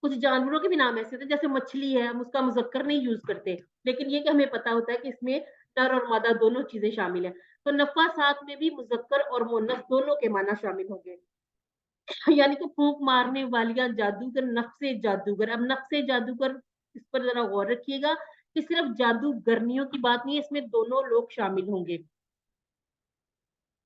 कुछ जानवरों के भी नाम ऐसे होते हैं, जैसे मछली है, हम उसका मुज़क्कर नहीं यूज करते, लेकिन ये कि हमें पता होता है कि इसमें नर और मादा दोनों चीजें शामिल है। तो नफ़ासात में भी मुज़क्कर और मुअन्नस दोनों के माना शामिल होंगे। यानी कि फूंक मारने वालियां जादूगर, नफ्से जादूगर। अब नफ्से जादूगर, इस पर जरा गौर रखिएगा कि सिर्फ जादूगरनियों की बात नहीं है, इसमें दोनों लोग शामिल होंगे।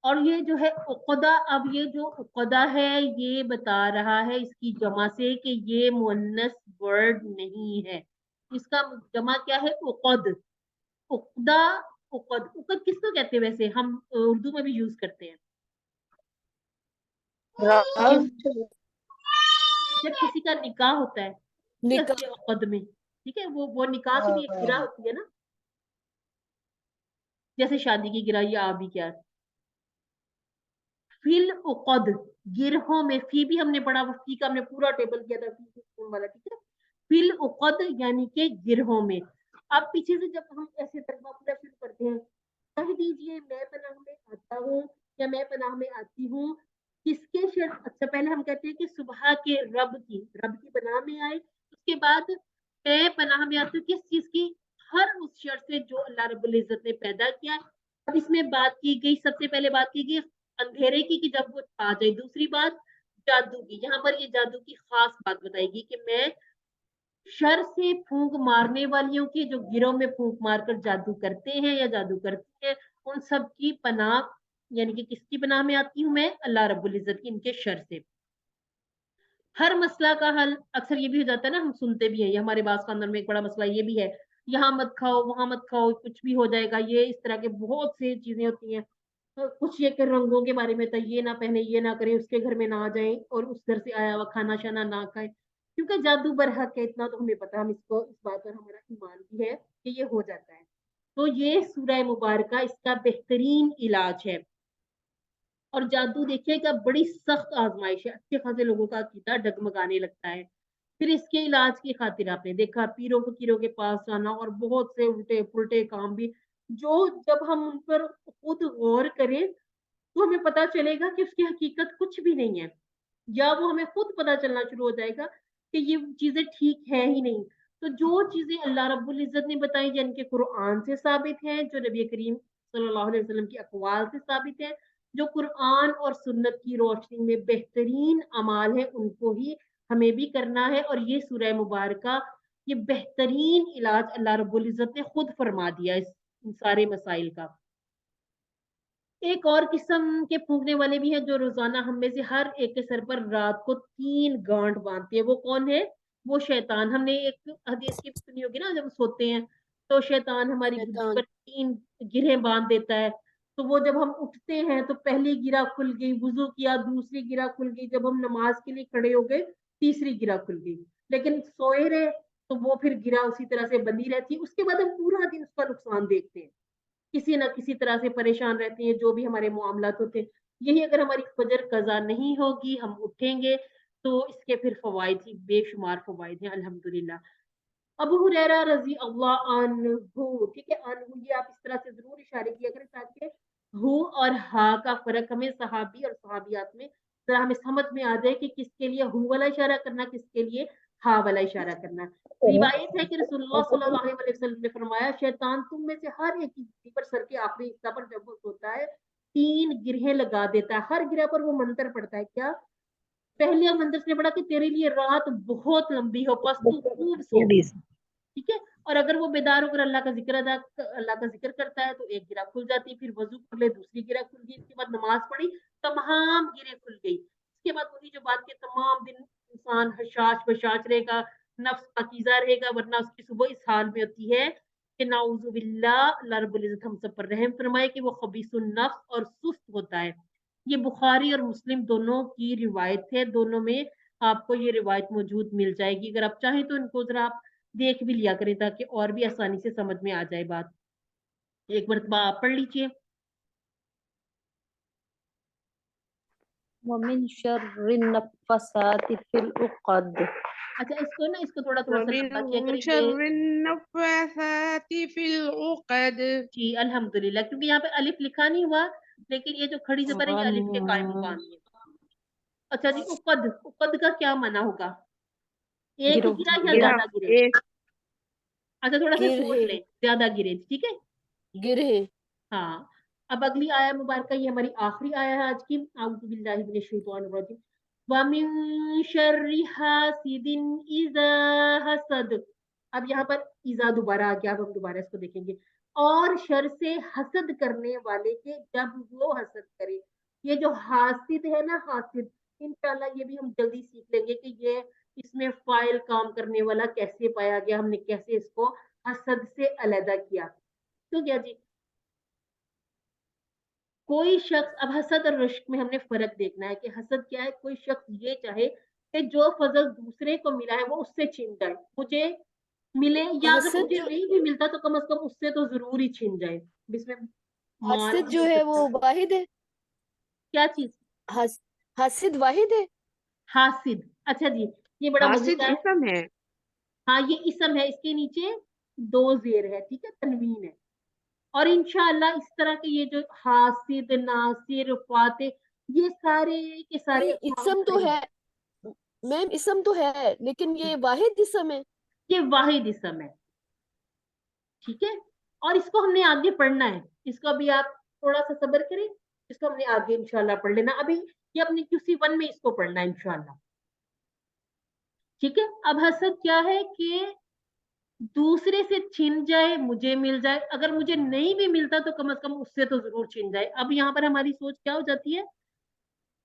और ये जो है उक़दा, अब ये जो उक़दा है ये बता रहा है इसकी जमा से कि ये मुअन्नस वर्ड नहीं है। इसका जमा क्या है? उक़द। उक़दा, उक़द, उक़द किसको कहते हैं वैसे? हम उर्दू में भी यूज करते हैं राज जब किसी का निकाह होता है, निकाह। उसके उक़द में, ठीक है, वो निकाह के लिए गिरा होती है ना, जैसे शादी की गिरा या आबी क्या। फिल उक़द, गिरहों में। फी भी हमने पढ़ा, वो फी का हमने पूरा टेबल किया था, फी वाला, ठीक है। फिल उक़द यानी के गिरहों में। अब पीछे से जब हम ऐसे तर्जुमा पूरा शुरू करते हैं, कह दीजिए मैं पनाह में आता हूँ या मैं पनाह में आती हूँ, किसके शर्त? अच्छा, पहले हम कहते हैं कि सुबह के रब की पनाह में आए। उसके बाद मैं पनाह में आती हूँ किस चीज की? हर उस शर्त से जो अल्लाह रब्बुल इज्जत ने पैदा किया। अब इसमें बात की गई, सबसे पहले बात की गई अंधेरे की कि जब वो छा जाए। दूसरी बात जादू की, यहाँ पर ये जादू की खास बात बताएगी कि मैं शर से फूंक मारने वालियों के, जो गिरोह में फूंक मारकर जादू करते हैं या जादू करती हैं, उन सब की पनाह, यानी कि किसकी पनाह में आती हूँ मैं? अल्लाह रब्बुल इज्जत की, इनके शर से। हर मसला का हल अक्सर ये भी हो जाता है ना, हम सुनते भी हैं, ये हमारे बास खानदान में एक बड़ा मसला ये भी है, यहाँ मत खाओ, वहां मत खाओ, कुछ भी हो जाएगा, ये इस तरह के बहुत से चीजें होती हैं। कुछ ये कि रंगों के बारे में था, ये ना पहने, ये ना करें, उसके घर में ना जाएं और उस घर से आया हुआ खाना शाना ना खाएं, क्योंकि जादू बरहक है, इतना तो हमें पता है, हम इसको इस बात पर हमारा ईमान भी है कि ये हो जाता है। तो ये सूरह मुबारक इसका बेहतरीन इलाज है। और जादू देखिएगा बड़ी सख्त आजमाइश है, अच्छे खासे लोगों का अकीदा डगमगाने लगता है। फिर इसके इलाज की खातिर आपने देखा पीरों फकीरों के पास जाना और बहुत से उल्टे पुल्टे काम भी, जो जब हम उन पर खुद गौर करें तो हमें पता चलेगा कि उसकी हकीकत कुछ भी नहीं है, या वो हमें खुद पता चलना शुरू हो जाएगा कि ये चीजें ठीक है ही नहीं। तो जो चीजें अल्लाह रब्बुल इज्जत ने बताई, जिनके कुरान से साबित हैं, जो नबी करीम सल्लल्लाहु अलैहि वसल्लम की अक़वाल से साबित है, जो कुरान और सुन्नत की रोशनी में बेहतरीन अमाल है, उनको ही हमें भी करना है। और ये सूरह मुबारका ये बेहतरीन इलाज अल्लाह रब्बुल इज्जत ने खुद फरमा दिया इन सारे मसाइल का। एक और किस्म के फूंकने वाले भी हैं जो रोजाना हम में से हर एक के सर पर रात को 3 गांठ बांधते हैं। वो कौन है? वो शैतान। हमने एक हदीस की सुनी होगी ना, जब सोते हैं तो शैतान हमारी गुद्दी पर शैतान 3 गिरहें बांध देता है। तो वो जब हम उठते हैं तो पहली गिरा खुल गई, वुजू किया, दूसरी गिरा खुल गई, जब हम नमाज के लिए खड़े हो गए तीसरी गिरा खुल गई, लेकिन सोए रहे तो वो फिर गिरा उसी तरह से बंधी रहती है। उसके बाद हम पूरा दिन उसका नुकसान देखते हैं, किसी ना किसी तरह से परेशान रहते हैं, जो भी हमारे मामलात होते हैं। यही अगर हमारी फजर कजा नहीं होगी, हम उठेंगे तो इसके फिर फवायद ही बेशुमार फवायद हैं अल्हम्दुलिल्लाह। अबू हुरैरा रजी अल्लाह अन्हु, ठीक है, अन्हु ये आप इस तरह से जरूर इशारे किया करें ताकि हु और हा का फर्क हमें सहाबी और सहाबियात में जरा हमें समझ में आ जाए कि किसके लिए हु वाला इशारा करना, किसके लिए हा वाला इशारा करना। रिवायत है कि रसूलुल्लाह सल्लल्लाहु अलैहि वसल्लम ने फरमाया, शैतान तुम में से हर एक की पर सर के आखिरी हिस्सा पर जब वो सोता है 3 गिरहें लगा देता है, हर गिरह पर वो मंत्र पढ़ता है। क्या? पहले मंत्र ने पढ़ा कि तेरे लिए रात बहुत लंबी हो, बस तू खूब सो, ठीक है। और अगर वो बेदार होकर अल्लाह का जिक्र करता है तो एक गिरा खुल जाती, फिर वजू कर ले दूसरी गिरा खुल गई, इसके बाद नमाज पढ़ी तमाम गिरे खुल गई। इसके बाद वही जो बात के तमाम दिन इंसान हशाश बशाश रहेगा, नफ्स पाकीज़ा रहेगा, वरना उसकी सुबह इस हाल में होती है कि नाउजुबिल्लाह, अल्लाह रब्बुल इज्जत हम सब पर रहम फरमाए कि वो खबीसुन नफ्स और सुस्त होता है। ये बुखारी और मुस्लिम दोनों की रिवायत है, दोनों में आपको ये रिवायत मौजूद मिल जाएगी। अगर आप चाहें तो इनको जरा आप देख भी लिया करें ताकि और भी आसानी से समझ में आ जाए बात। एक मरतबा आप पढ़ लीजिए। वमिन शर्रिन नफ़्फ़ासाति फिल उक़द। अच्छा, इसको थोड़ा थोड़ा सा लंबा किया वमिन करें ये। शर्रिन्नफ़्फ़ासाति फ़िल उक़द। जी अल्हम्दुलिल्लाह, क्योंकि यहाँ पे अलिफ लिखा नहीं हुआ, लेकिन ये जो खड़ी जबर है ये अलिफ के कायम मुकाम है। अच्छा जी, उकद, उकद का क्या माना होगा? एक गिरो गिरा या गिरा ज्यादा गिरे? एक अच्छा, थोड़ा सा गिर सोच है, लें, ज्यादा गिरे, ठीक है। गिर है। हाँ, अब अगली आया मुबारका, ये हमारी आखिरी आया है आज की। आऊज़ु बिल्लाहि मिनश शैतानिर रजीम। व मिन शर्रि हासिदिन इज़ा हसद। अब यहाँ पर इज़ा दोबारा आ गया, अब हम दोबारा इसको देखेंगे। और शर से हसद करने वाले के जब वो हसद करे। ये जो हासिद है ना, हासिद, इंशाल्लाह ये भी हम जल्दी सीख लेंगे कि ये इसमें फाइल काम करने वाला कैसे पाया गया, हमने कैसे इसको हसद से अलहदा किया। तो क्या जी, कोई शख्स, अब हसद और रश्क में हमने फर्क देखना है कि हसद क्या है। कोई शख्स ये चाहे कि जो फजल दूसरे को मिला है वो उससे छीन जाए, मुझे मिले, या अगर हसद मुझे जो नहीं भी मिलता तो कम से कम उससे तो जरूर ही छीन जाए। इसमें मार हसद भी जो हो है सकता वो है। वाहिद है। क्या चीज? हस हसद वाहिद है। हासिद। अच्छा जी, ये बड़ा मजे हासिद का है। इसम है। हाँ, ये इसम है, इसके नीचे 2 जेर है, ठीक है, तनवीन है। और इंशाअल्लाह इस तरह के ये जो हासिद, नासिर, फाते, ये सारे के सारे नहीं, अस्माउल इसम तो हसना। है मैम, इसम तो है, लेकिन ये वाहिद इसम है। ये वाहिद इसम है, ठीक है। और इसको हमने आगे पढ़ना है, इसको अभी आप थोड़ा सा सब्र करें, इसको हमने आगे इंशाल्लाह पढ़ लेना। अभी ये अपने QC1 में इसको पढ़ना है इंशाल्लाह, ठीक है। अब हसद क्या है कि दूसरे से छिन जाए, मुझे मिल जाए, अगर मुझे नहीं भी मिलता तो कम से कम उससे तो जरूर छिन जाए। अब यहाँ पर हमारी सोच क्या हो जाती है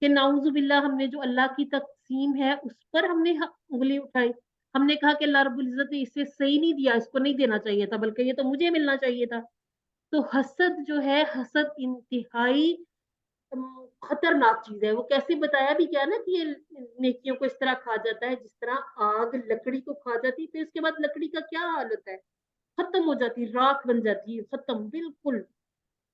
कि नाउजुबिल्लाह, हमने जो अल्लाह की तकसीम है उस पर हमने उंगली उठाई। ہم نے کہا کہ اللہ رب العزت نے اسے صحیح نہیں دیا، اس کو نہیں دینا چاہیے تھا، بلکہ یہ تو مجھے ملنا چاہیے تھا. تو حسد جو ہے، حسد انتہائی خطرناک چیز ہے. وہ کیسے بتایا بھی کیا نا کہ یہ نیکیوں کو اس طرح کھا جاتا ہے جس طرح آگ لکڑی کو کھا جاتی، پھر اس کے بعد لکڑی کا کیا حال ہوتا ہے، ختم ہو جاتی، راکھ بن جاتی ہے، ختم بالکل،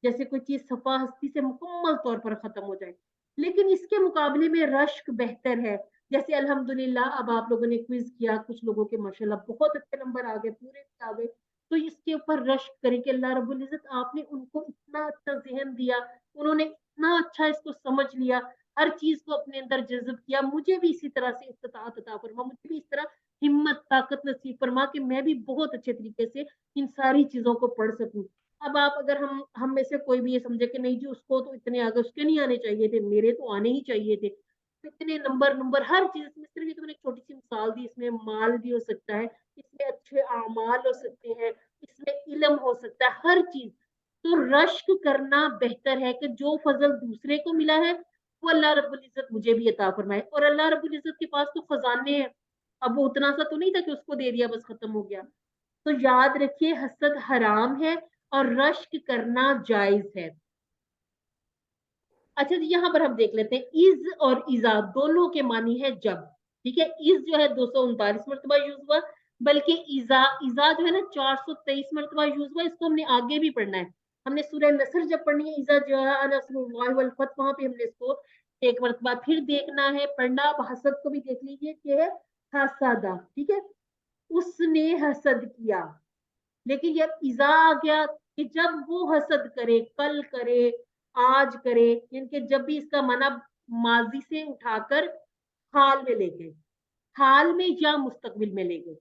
جیسے کوئی چیز صفا ہستی سے مکمل طور پر ختم ہو جائے. لیکن اس کے مقابلے میں رشک بہتر ہے. جیسے الحمدللہ اب آپ لوگوں نے کوئز کیا، کچھ لوگوں کے ماشاءاللہ بہت اچھے نمبر آ گئے، پورے آ گئے، تو اس کے اوپر رشک کریں کہ اللہ رب العزت آپ نے ان کو اتنا اچھا ذہن دیا، انہوں نے اتنا اچھا اس کو سمجھ لیا، ہر چیز کو اپنے اندر جذب کیا، مجھے بھی اسی طرح سے استطاعت عطا فرما، مجھے بھی اس طرح ہمت طاقت نصیب فرما کہ میں بھی بہت اچھے طریقے سے ان ساری چیزوں کو پڑھ سکوں. اب آپ اگر ہم میں سے کوئی بھی یہ سمجھے کہ نہیں جی اس کو تو اتنے آگے، اس کے نہیں آنے چاہیے تھے، میرے تو آنے ہی چاہیے تھے، اتنے نمبر ہر چیز میں، صرف یہ تو میں نے ایک چھوٹی سی مثال دی، اس میں مال بھی ہو سکتا ہے، اس میں اچھے اعمال ہو سکتے ہیں، اس میں علم ہو سکتا ہے، ہر چیز. تو رشک کرنا بہتر ہے کہ جو فضل دوسرے کو ملا ہے وہ اللہ رب العزت مجھے بھی عطا فرمائے. اور اللہ رب العزت کے پاس تو خزانے ہیں، اب وہ اتنا سا تو نہیں تھا کہ اس کو دے دیا بس ختم ہو گیا. تو یاد رکھیے حسد حرام ہے اور رشک کرنا جائز ہے. اچھا جی، یہاں پر ہم دیکھ لیتے ہیں از اور ایزا دونوں کے معنی ہے جب. ٹھیک ہے، از جو ہے 239 مرتبہ یوز ہوا، بلکہ ایزا جو ہے نا 423 مرتبہ یوز ہوا. اس کو ہم نے آگے بھی پڑھنا ہے، ہم نے سورہ نصر جب پڑھنی ہے، ایزا جاء نصر اللہ والفتح، وہاں پہ ہم نے اس کو ایک مرتبہ پھر دیکھنا ہے، پڑھنا. اب حسد کو بھی دیکھ لیجیے کہ حسدہ، ٹھیک ہے، اس نے حسد کیا. لیکن جب ایزا آ گیا کہ جب وہ حسد کرے، کل کرے، آج کرے، یعنی کہ جب بھی اس کا معنی ماضی سے اٹھا کر حال میں لے گئے، حال میں یا مستقبل میں لے گئے.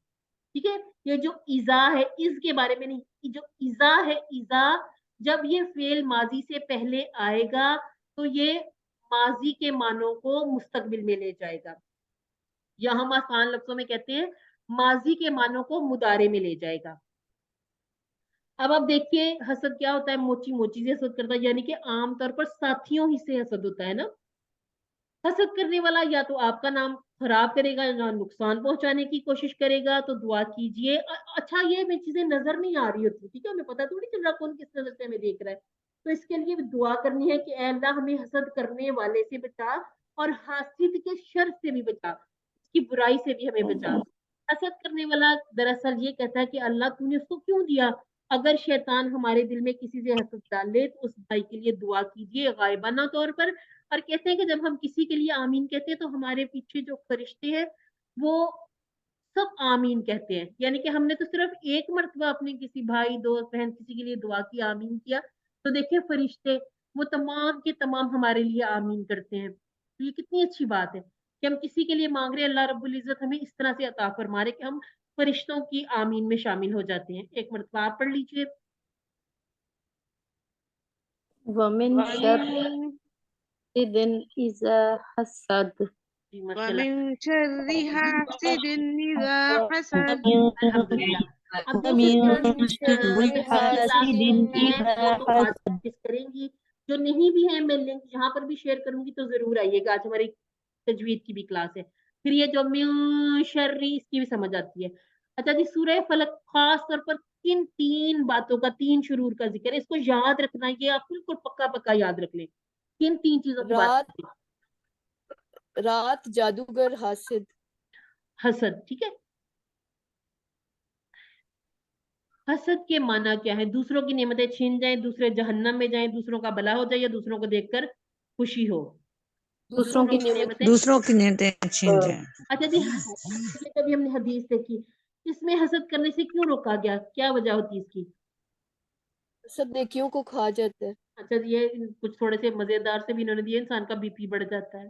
ٹھیک ہے، یہ جو ایزا ہے اس کے بارے میں نہیں، جو ایزا ہے، ایزا جب یہ فعل ماضی سے پہلے آئے گا تو یہ ماضی کے معنوں کو مستقبل میں لے جائے گا، یا ہم آسان لفظوں میں کہتے ہیں ماضی کے معنوں کو مضارع میں لے جائے گا. اب آپ دیکھیے حسد کیا ہوتا ہے، موچی موچی سے حسد کرتا ہے، یعنی کہ عام طور پر ساتھیوں ہی سے حسد ہوتا ہے نا. حسد کرنے والا یا تو آپ کا نام خراب کرے گا یا نقصان پہنچانے کی کوشش کرے گا، تو دعا کیجئے. اچھا یہ میں چیزیں نظر نہیں آ رہی ہوتی، ٹھیک ہے، ہمیں پتہ تھوڑی چل رہا کون کس نظر سے ہمیں دیکھ رہا ہے، تو اس کے لیے دعا کرنی ہے کہ اے اللہ ہمیں حسد کرنے والے سے بچا اور حاسد کے شر سے بھی بچا، اس کی برائی سے بھی ہمیں بچا. حسد کرنے والا دراصل یہ کہتا ہے کہ اللہ تو نے اس کو کیوں دیا. اگر شیطان ہمارے دل میں کسی سے حسد ڈالے تو اس بھائی کے لیے دعا کیجیے غائبانہ طور پر. اور کہتے ہیں کہ جب ہم کسی کے لیے آمین کہتے ہیں تو ہمارے پیچھے جو فرشتے ہیں وہ سب آمین کہتے ہیں، یعنی کہ ہم نے تو صرف ایک مرتبہ اپنے کسی بھائی دوست بہن کسی کے لیے دعا کی، آمین کیا، تو دیکھیں فرشتے وہ تمام کے تمام ہمارے لیے آمین کرتے ہیں. تو یہ کتنی اچھی بات ہے کہ ہم کسی کے لیے مانگ رہے ہیں، اللہ رب العزت ہمیں اس طرح سے عطا فرما رہے کہ ہم فرشتوں کی آمین میں شامل ہو جاتے ہیں. ایک مرتبہ آپ پڑھ لیجئے. ومن شر حاسد اذا حسد. جی ماشاءاللہ، ومن شر حاسد إذا حسد. الحمدللہ. اب جو کریں گی، جو نہیں بھی ہے میں لنک یہاں پر بھی شیئر کروں گی، تو ضرور آئیے گا. آج ہماری تجوید کی بھی کلاس ہے. پھر یہ جو من شری اس کی بھی سمجھ آتی ہے. اچھا جی، سورہ فلق خاص طور پر کن 3 باتوں کا، 3 شرور کا ذکر ہے، اس کو یاد رکھنا ہے، یہ آپ بالکل پکا یاد رکھ لیں. کن 3 چیزوں کی بات؟ رات، جادوگر، حاسد. حسد. ٹھیک ہے، حسد کے معنی کیا ہے؟ دوسروں کی نعمتیں چھین جائیں، دوسرے جہنم میں جائیں، دوسروں کا بھلا ہو جائے، یا دوسروں کو دیکھ کر خوشی ہو. دوسروں کی نعمتیں دوسروں کی نعمتیں چھین جائیں. اچھا جی، یہ کبھی ہم نے حدیث دیکھی، اس میں حسد کرنے سے کیوں روکا گیا، کیا وجہ ہوتی ہے اس کی؟ سب نیکیوں کو کھا جاتے ہیں. اچھا جی، یہ کچھ تھوڑے سے مزیدار سے بھی انہوں نے دیے، انسان کا بی پی بڑھ جاتا ہے.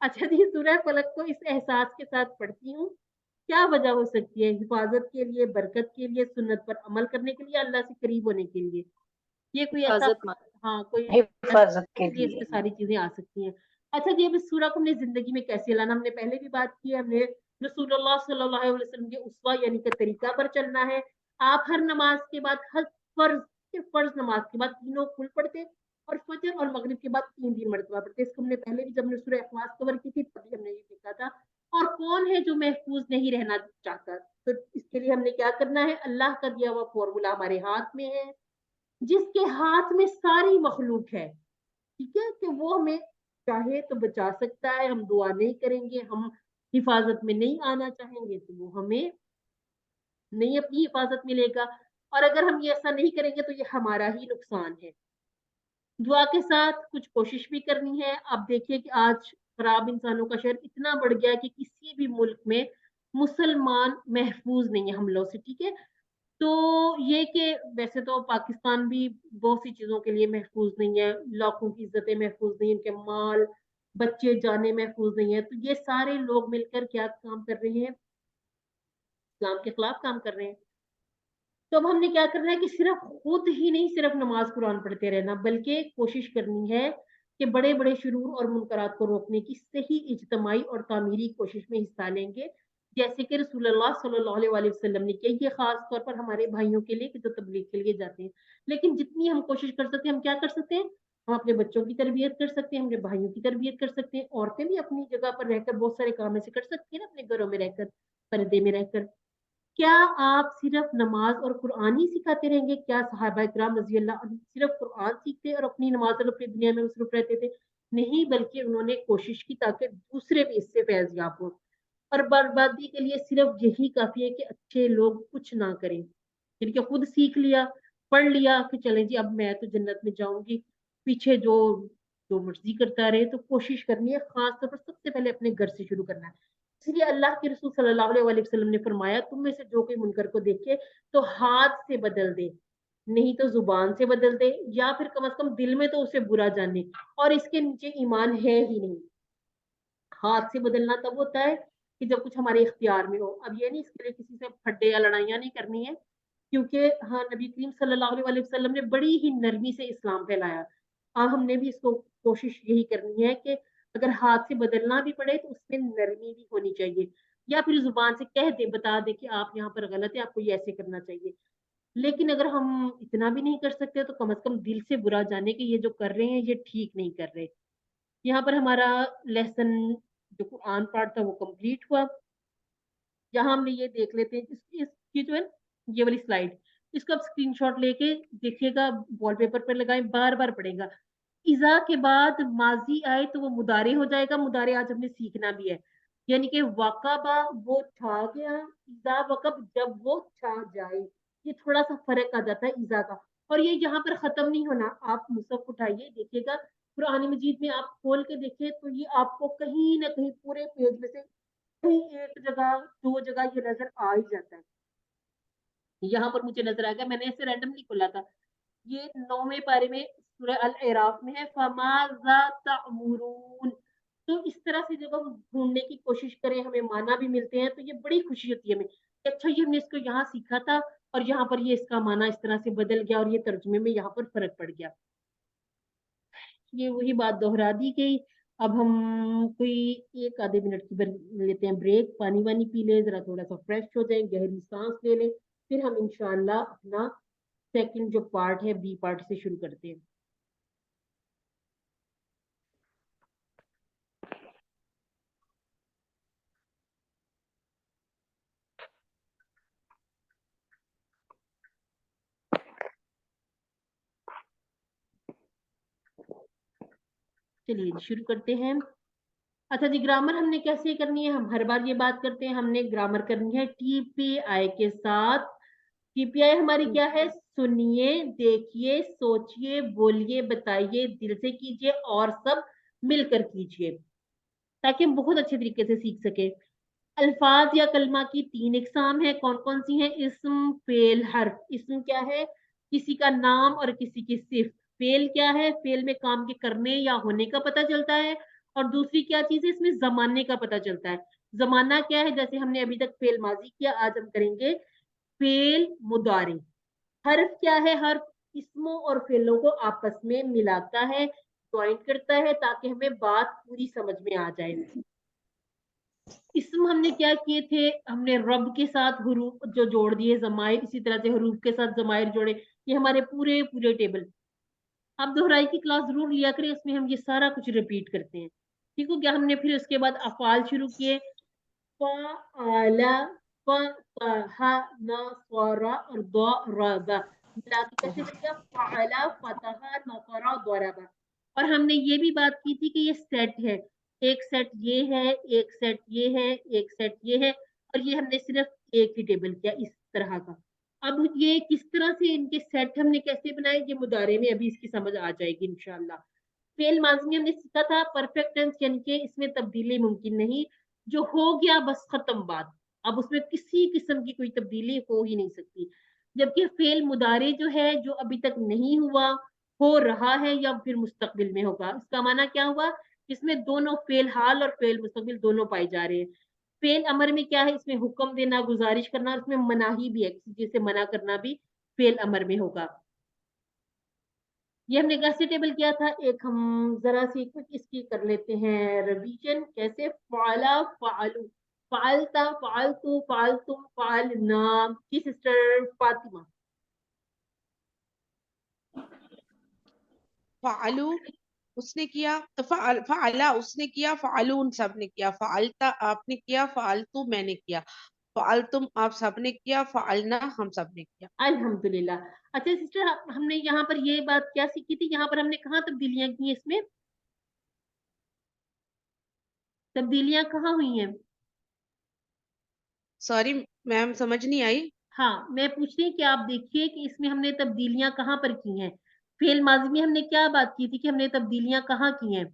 اچھا جی، سورہ فلق کو اس احساس کے ساتھ پڑھتی ہوں، کیا وجہ ہو سکتی ہے؟ حفاظت کے لیے، برکت کے لیے، سنت پر عمل کرنے کے لیے، اللہ سے قریب ہونے کے لیے. یہ کوئی ایسا، ہاں کوئی حفاظت کے اس میں ساری چیزیں آ سکتی ہیں. اچھا جی، اب اس سورہ کو ہم نے زندگی میں کیسے لانا؟ ہم نے پہلے بھی بات کی ہے، ہم نے رسول اللہ صلی اللہ علیہ وسلم کے اسوہ یعنی کہ طریقہ پر چلنا ہے. آپ ہر نماز کے بعد، ہر فرض نماز کے بعد تینوں کھل پڑھتے اور फजर और मगरिब के बाद 3 मरतबा पढ़ते हैं। इसको हमने पहले भी जब हमने सूरह इखलास कवर की थी तभी हमने ये देखा था। और कौन है जो महफूज नहीं रहना चाहता, तो इसके लिए हमने क्या करना है, अल्लाह का दिया हुआ फॉर्मूला हमारे हाथ में है, जिसके हाथ में सारी मखलूक है, ठीक है, कि वो हमें चाहे तो बचा सकता है। हम दुआ नहीं करेंगे, हम हिफाजत में नहीं आना चाहेंगे तो वो हमें नहीं अपनी हिफाजत में लेगा, और अगर हम ये ऐसा नहीं करेंगे तो ये हमारा ही नुकसान है। दुआ के साथ कुछ कोशिश भी करनी है। आप देखिए कि आज खराब इंसानों का शर इतना बढ़ गया है कि किसी भी मुल्क में मुसलमान महफूज नहीं है हमलों से, ठीक है। तो ये कि वैसे तो पाकिस्तान भी बहुत सी चीजों के लिए महफूज नहीं है, लाखों की इज्जतें महफूज नहीं, उनके माल बच्चे जाने महफूज नहीं है, तो ये सारे लोग मिलकर क्या काम कर रहे हैं, इस्लाम के खिलाफ काम कर रहे हैं। तो अब हमने क्या करना है कि सिर्फ खुद ही नहीं सिर्फ नमाज कुरान पढ़ते रहना, बल्कि कोशिश करनी है कि बड़े बड़े शुरूर और मुनकरात को रोकने की सही इज्तमाई और तामीरी कोशिश में हिस्सा लेंगे, जैसे कि रसूलुल्लाह सल्लल्लाहु अलैहि वसल्लम ने किया। ये खास तौर पर हमारे भाइयों के लिए कि जो तबलीग के लिए जाते हैं। लेकिन जितनी हम कोशिश कर सकते हैं, हम क्या कर सकते हैं, हम अपने बच्चों की तरबियत कर सकते हैं, अपने भाइयों की तरबियत कर सकते हैं। औरतें भी अपनी जगह पर रहकर बहुत सारे काम ऐसे कर सकती है ना, अपने घरों में रहकर, पर्दे में रहकर। क्या आप सिर्फ नमाज और कुरान ही सिखाते रहेंगे? क्या सहाबा इकराम रज़ी अल्लाह अन्हुम सिर्फ कुरान सीखते और अपनी नमाज और अपनी दुनिया में मसरूफ रहते थे? नहीं, बल्कि उन्होंने कोशिश की ताकि दूसरे भी इससे फैज याब हो। और बर्बादी के लिए सिर्फ यही काफी है कि अच्छे लोग कुछ ना करें, यानी कि खुद सीख लिया, पढ़ लिया कि चलें जी अब मैं तो जन्नत में जाऊंगी, पीछे जो जो मर्जी करता रहे। तो कोशिश करनी है, खास तौर पर सबसे पहले अपने घर से शुरू करना है। इसलिए अल्लाह के रसूल सल्लल्लाहु अलैहि वसल्लम ने फरमाया, तुम में से जो कोई मुनकर को देखे तो हाथ से बदल दे, नहीं तो जुबान से बदल दे, या फिर कम से कम दिल में तो उसे बुरा जाने, और इसके नीचे ईमान है ही नहीं। हाथ से बदलना तब होता है कि जब कुछ हमारे इख्तियार में हो। अब ये नहीं इसके लिए किसी से फड्डे या लड़ाइयाँ नहीं करनी है, क्योंकि हाँ, नबी करीम सल्लल्लाहु अलैहि वसल्लम ने बड़ी ही नरमी से इस्लाम फैलाया। अब हमने भी इसको कोशिश यही करनी है कि अगर हाथ से बदलना भी पड़े तो उसमें नरमी भी होनी चाहिए, या फिर जुबान से कह दे, बता दे कि आप यहाँ पर गलत है, आपको ये ऐसे करना चाहिए। लेकिन अगर हम इतना भी नहीं कर सकते तो कम से कम दिल से बुरा जाने के ये जो कर रहे हैं ये ठीक नहीं कर रहे। यहाँ पर हमारा लेसन जो कुरान पार्ट था वो कंप्लीट हुआ। यहाँ हमने ये देख लेते हैं इसकी जो है ये वाली स्लाइड, इसको आप स्क्रीनशॉट लेके देखिएगा, वॉलपेपर पर लगाएं, बार बार पढ़ेगा। इजा के बाद माजी आए तो वो मुदारे हो जाएगा। मुदारे आज हमने सीखना भी है, यानी कि वकबा वो छा गया, इजा वकब जब वो छा जाए, ये थोड़ा सा फर्क आ जाता है इजा का। और ये यहाँ पर खत्म नहीं होना, आप मुसहफ उठाइए देखिएगा, कुरान मजीद में आप खोल के देखिए तो ये आपको कहीं ना कहीं पूरे पेज में से कहीं एक जगह दो जगह ये नजर आ ही जाता है। यहाँ पर मुझे नजर आ गया, मैंने ऐसे रैंडमली खोला था, ये 9वें पारे में सूरह अल एराफ में है, फमाज़ा तअमुरून। तो इस तरह से जब हम ढूंढने की कोशिश करें, हमें माना भी मिलते हैं, तो ये बड़ी खुशी होती है हमें कि अच्छा ये हमने इसको यहाँ सीखा था और यहाँ पर ये इसका माना इस तरह से बदल गया और ये तर्जुमे में यहाँ पर फर्क पड़ गया। ये वही बात दोहरा दी गई। अब हम कोई 1 आधे मिनट की लेते हैं ब्रेक, पानी वानी पी ले, जरा थोड़ा सा फ्रेश हो जाए, गहरी सांस ले ले, फिर हम इंशाल्लाह अपना सेकंड जो पार्ट है बी पार्ट से शुरू करते हैं। चलिए शुरू करते हैं। अच्छा जी, ग्रामर हमने कैसे करनी है, हम हर बार ये बात करते हैं, हमने ग्रामर करनी है टीपीआई के साथ। टीपीआई हमारी क्या है, सुनिए, देखिए, सोचिए, बोलिए, बताइए, दिल से कीजिए और सब मिलकर कीजिए, ताकि हम बहुत अच्छे तरीके से सीख सके। अल्फाज या कलमा की 3 इकसाम है, कौन कौन सी हैं, इस्म, फेल, हर्फ। इस्म क्या है, किसी का नाम और किसी की सिर्फ। फेल क्या है, फेल में काम के करने या होने का पता चलता है। और दूसरी क्या चीज है, इसमें जमाने का पता चलता है। जमाना क्या है, जैसे हमने अभी तक फेल माजी किया, आज हम करेंगे फेल मुदारी। हर्फ क्या है, हर्फ इस्मों और फेलों को आपस में मिलाता है, ज्वाइन करता है, ताकि हमें बात पूरी समझ में आ जाए। इसम हमने क्या किए थे, हमने रब के साथ हुरूफ जो जोड़ दिए, जमायर, इसी तरह से हुरूफ के साथ जमायर जोड़े, ये हमारे पूरे पूरे टेबल। आप दोहराई की क्लास जरूर लिया करें, इसमें हम ये सारा कुछ रिपीट करते हैं। ठीक हो गया। हमने फिर उसके बाद अफआल शुरू किए, फ़अला, फ़तहा, नसरा और दरबा, मिला के कैसे बन गया? फ़अला, फ़तहा, नसरा, दरबा। और हमने ये भी बात की थी कि ये सेट है, एक सेट ये है, एक सेट ये है, एक सेट ये है, और ये हमने सिर्फ एक ही टेबल किया इस तरह का। अब ये किस तरह से इनके सेट हमने कैसे बनाए, ये मुदारे में अभी इसकी समझ आ जाएगी इंशाल्लाह। फेल माजी में हमने सीखा था परफेक्ट टेंस यानी कि इसमें तब्दीली मुमकिन नहीं, जो हो गया बस खत्म बात, अब उसमें किसी किस्म की कोई तब्दीली हो ही नहीं सकती। जबकि फेल मुदारे जो है, जो अभी तक नहीं हुआ, हो रहा है या फिर मुस्तकबिल में होगा, इसका माना क्या हुआ? इसमें दोनों फेल हाल और फेल मुस्तकबिल दोनों पाए जा रहे हैं। फेल अमर में क्या है? इसमें हुक्म देना, गुजारिश करना, और इसमें मनाही भी है, किसी चीज से मना करना भी फेल अमर में होगा। ये हमने कैसे टेबल किया था, एक हम जरा सी कुछ इसकी कर लेते हैं रिवीजन। कैसे? फ़अला, फ़अलू, फ़अलता, फ़अलतू, फ़अलतुम, फ़अलना। जी सिस्टर फातिमा। फ़अलू उसने किया, तो फ़अला उसने किया, फ़अलून सबने किया, फ़अलता आपने किया, फ़अलतू मैंने किया, फ़अलतुम आप सबने किया, फ़अलना हम सबने किया। अल्हम्दुलिल्लाह। अच्छा सिस्टर, हमने यहाँ पर ये बात क्या सीखी थी, यहाँ पर हमने कहाँ तब्दीलियां की हैं? इसमें तब्दीलियां कहाँ हुई हैं? सॉरी मैम समझ नहीं आई। हाँ, मैं पूछ रही हूँ कि आप देखिए कि इसमें हमने तब्दीलियां कहाँ पर की हैं। फेल माजी में हमने क्या बात की थी कि हमने तब्दीलियां कहाँ की हैं?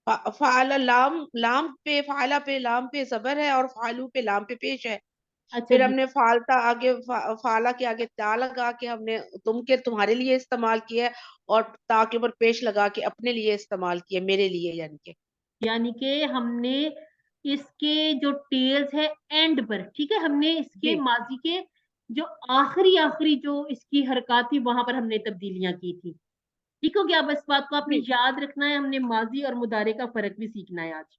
फ़अला लाम लाम पे फ़अला पे लाम पे ज़बर है और फ़अलू पे लाम पे पेश है। अच्छा फिर जी। हमने फ़ालता आगे फ़ाला के आगे ता लगा के हमने तुम के तुम्हारे लिए इस्तेमाल किया है, और ता के ऊपर पेश लगा के अपने लिए इस्तेमाल किया, मेरे लिए यानी कि। यानी कि हमने इसके जो टेल्स है एंड पर, ठीक है, हमने इसके जी माजी के जो आखिरी आखिरी जो इसकी हरकत थी वहां पर हमने तब्दीलियां की थी। ठीक हो गया। अब इस बात को आपने जी याद रखना है, हमने माजी और मुदारे का फर्क भी सीखना है आज।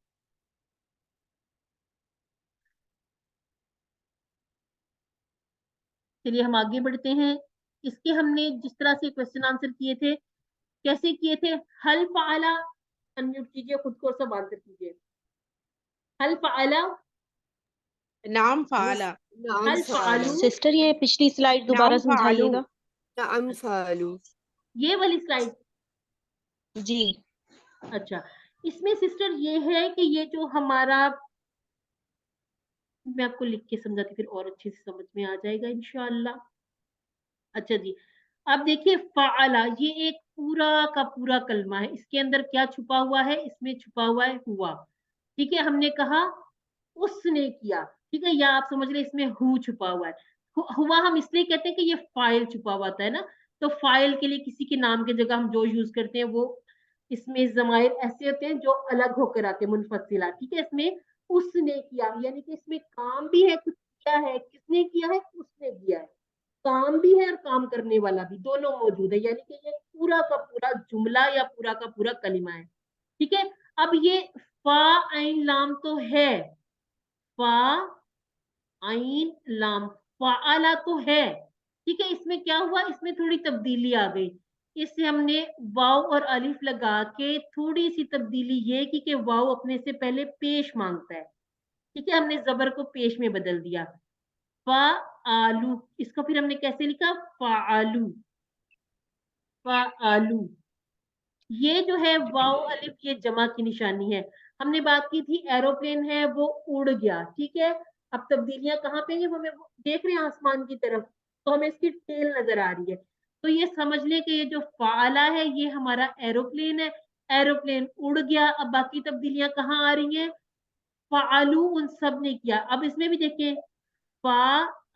चलिए हम आगे बढ़ते हैं। इसके हमने जिस तरह से क्वेश्चन आंसर किए थे, कैसे किए थे? हल फाला, अनम्यूट कीजिए खुद को और सब आंसर कीजिए। हल फाला, नाम फ़ाला, नाम हल फ़अलू, फालू, सिस्टर ये पिछली स्लाइड नाम दोबारा फ़अलू, समझाइएगा। नअम फ़अलू। ये वाली स्लाइड। जी अच्छा, इसमें सिस्टर ये है कि ये जो हमारा, मैं आपको लिख के समझाती फिर और अच्छे से समझ में आ जाएगा इंशाअल्लाह। अच्छा जी, अब देखिए फ़अला, ये एक पूरा का पूरा कलमा है, इसके अंदर क्या छुपा हुआ है? इसमें छुपा हुआ है हुआ। ठीक है, हमने कहा उसने किया, ठीक है, या आप समझ रहे इसमें हु छुपा हुआ है। हुआ हम इसलिए कहते हैं कि ये फाइल छुपा हुआ था, है ना? तो फाइल के लिए किसी के नाम की जगह हम जो यूज करते हैं वो, इसमें ज़माइर ऐसे होते हैं जो अलग होकर आते हैं, मुनफसिला। ठीक है, इसमें उसने किया यानी कि इसमें काम भी है, कुछ किया है, किसने किया है? उसने किया है। काम भी है और काम करने वाला भी, दोनों मौजूद है, यानी कि ये पूरा का पूरा जुमला या पूरा का पूरा कलिमा है। ठीक है, अब ये फा आइन लाम तो है, फा आइन लाम, फाला तो है। ठीक है, इसमें क्या हुआ? इसमें थोड़ी तब्दीली आ गई। इससे हमने वाव और अलिफ लगा के थोड़ी सी तब्दीली ये की कि वाव अपने से पहले पेश मांगता है। ठीक है, हमने जबर को पेश में बदल दिया, फा आलू। इसको फिर हमने कैसे लिखा? फालू, फालू। ये जो है वाव अलिफ, ये जमा की निशानी है। हमने बात की थी एरोप्लेन है वो उड़ गया, ठीक है। अब तब्दीलियां कहाँ पे हैं? हमें देख रहे हैं आसमान की तरफ, तो हमें इसकी टेल नजर आ रही है। तो ये समझ ले कि ये जो फाला है ये हमारा एरोप्लेन है, एरोप्लेन उड़ गया। अब बाकी तब्दीलियां कहाँ आ रही हैं? फालू उन सब ने किया। अब इसमें भी देखें, फा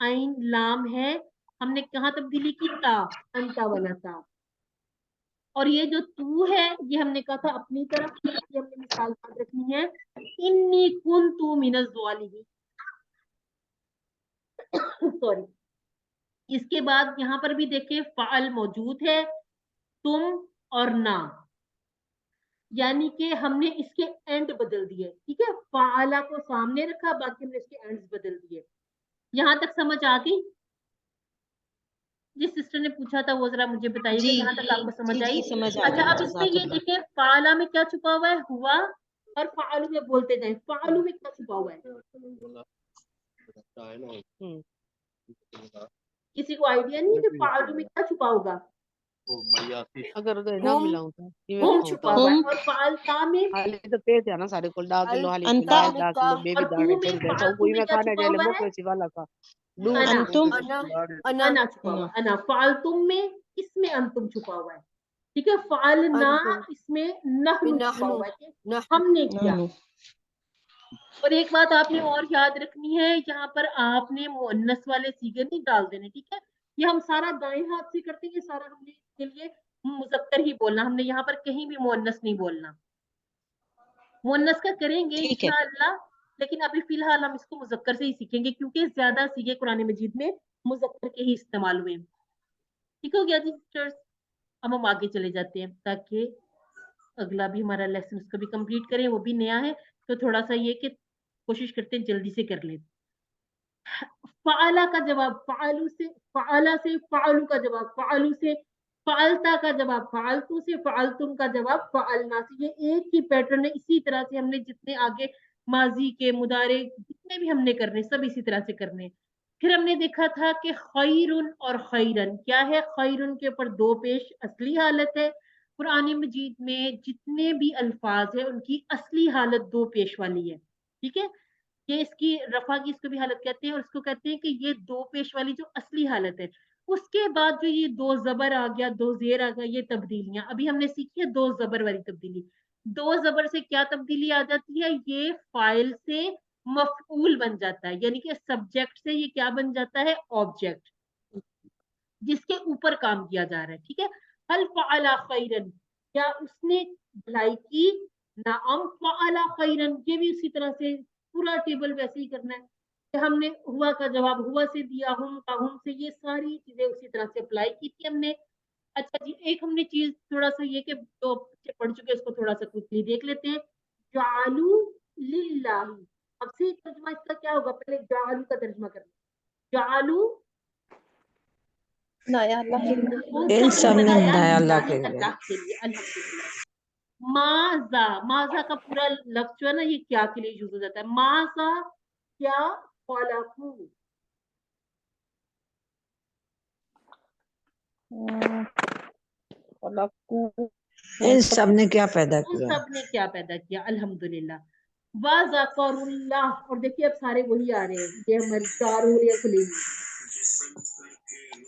आइन लाम है, हमने कहाँ तब्दीली की? ता, अंता वाला ता। और ये जो तू है ये हमने कहा था अपनी तरफ, ये हमने मिसाल याद रखनी है, इन्नी कुन तू मिनज़ ज़ालिमीन। सॉरी। इसके बाद यहाँ पर भी देखिए फाल मौजूद है, तुम और ना, यानी कि हमने इसके एंड बदल दिए। ठीक है, फाला को सामने रखा, बाकी हमने इसके एंड्स बदल दिए। यहां तक समझ आ गई? जिस सिस्टर ने पूछा था वो जरा मुझे बताइएगा जी जहाँ तक आपको समझ जी आई। जी समझ आ अच्छा गई, अब इसमें ये जज़ाकल्लाह। देखें फाला में क्या छुपा हुआ है, हुआ, और फालू में बोलते जाए, फालू में क्या छुपा हुआ है, हम्म, किसी को आइडिया नहीं है कि फालू में क्या छुपा होगा। अगर ਉਹਦਾ ਨਾ हुम ਮਿਲਾਉਂ ਤਾਂ ਕਿਵੇਂ हुम ਪਾਉਂ छुपा ਤਾਂ हुआ है, हुम और फालता में, ਹਾਲੇ ਤਾਂ ਪੇ ਤੇ ਨਾ ਸਾਡੇ ਕੋਲ 10 ਕਿਲੋ ਹਾਲੇ अंता ਕਿਲਾ 10 किलो बेबी और तू दाने में, थोड़ी देर फालतू कोई में मैं क्या खाने छुपा जेले हुआ है, मोको सी वाला का दू अना, अंतुम अना अना छुपा हुआ है, अना, फालतुम में इसमें अंतुम छुपा हुआ है, ठीक है। फालना अंतुम इसमें नहनु छुपा नहनु हुआ है कि नहनु हमने किया। नहनु और एक बात आपने और याद रखनी है, यहाँ पर आपने मुअन्नस वाले सीगे नहीं डाल देने, ठीक है। ये हम सारा दाएं हाथ से करते हैं, ये सारा हमने इसके लिए मुज़क्कर ही बोलना, हमने यहाँ पर कहीं भी मुअन्नस नहीं बोलना। मुअन्नस का करेंगे ठीक है। इंशाअल्लाह, लेकिन अभी फिलहाल हम इसको मुज़क्कर से ही सीखेंगे क्योंकि ज्यादा सीगे कुरान मजीद में मुज़क्कर के ही इस्तेमाल हुए। ठीक हो गया जी सिस्टर्स, अब हम आगे चले जाते हैं ताकि अगला भी हमारा लेसन उसका भी कंप्लीट करें, वो भी नया है तो थोड़ा सा ये कि कोशिश करते हैं जल्दी से कर लें। फ़अला का जवाब फ़अलू से, फ़अला से फ़अलू का जवाब फ़अलू से, फ़अलता का जवाब फ़अलतू से, फ़अलतुम का जवाब फ़अलना से। ये एक ही पैटर्न है, इसी तरह से हमने जितने आगे माजी के मुदारे जितने भी हमने करने सब इसी तरह से करने। फिर हमने देखा था कि खैरुन और खैरन क्या है, खैरुन के ऊपर दो पेश असली हालत है। कुरान मजीद में जितने भी अल्फाज है उनकी असली हालत दो पेश वाली है, ठीक है। ये इसकी रफा की इसको भी हालत कहते हैं, और इसको कहते हैं कि ये दो पेश वाली जो असली हालत है। उसके बाद जो ये दो जबर आ गया, दो जेर आ गया, ये तब्दीलियां अभी हमने सीखी है। दो जबर वाली तब्दीली, दो जबर से क्या तब्दीली आ जाती है, ये फाइल से मफऊल बन जाता है, यानी कि सब्जेक्ट से ये क्या बन जाता है, ऑब्जेक्ट, जिसके ऊपर काम किया जा रहा है, ठीक है। हल फ़अला खैरन, क्या उसने भलाई की, नाअम फ़अला खैरन, ये भी उसी तरह से पूरा टेबल वैसे ही करना है कि हमने हुआ का जवाब हुआ से दिया, हुम का हुम से, ये सारी चीजें उसी तरह से अप्लाई की थी हमने। अच्छा जी, एक हमने चीज थोड़ा सा ये कि जो बच्चे पढ़ चुके हैं इसको थोड़ा सा क्विकली देख लेते हैं। जालू लिल्लाही, अब से तर्जुमा इसका क्या होगा, पहले जालू का तर्जुमा करना। जालू बनाया अल्लाह के लिए। कौन इन सा सब ने बनाया, बनाया अल्लाह लिल्लाही, के लिए। अल्लाह के लिए, अल्हम्दुलिल्लाह। माजा, माजा का पूरा लफ्ज जो है ना ये क्या के लिए यूज हो जाता है, माजा क्या, खलकू, खलकू इन सब ने क्या पैदा उन किया। सब ने क्या पैदा किया, अल्हम्दुलिल्लाह। वज़करुल्लाह, और देखिए अब सारे वही आ रहे हैं, ये हमारी चार उंगलियां खुलेंगी।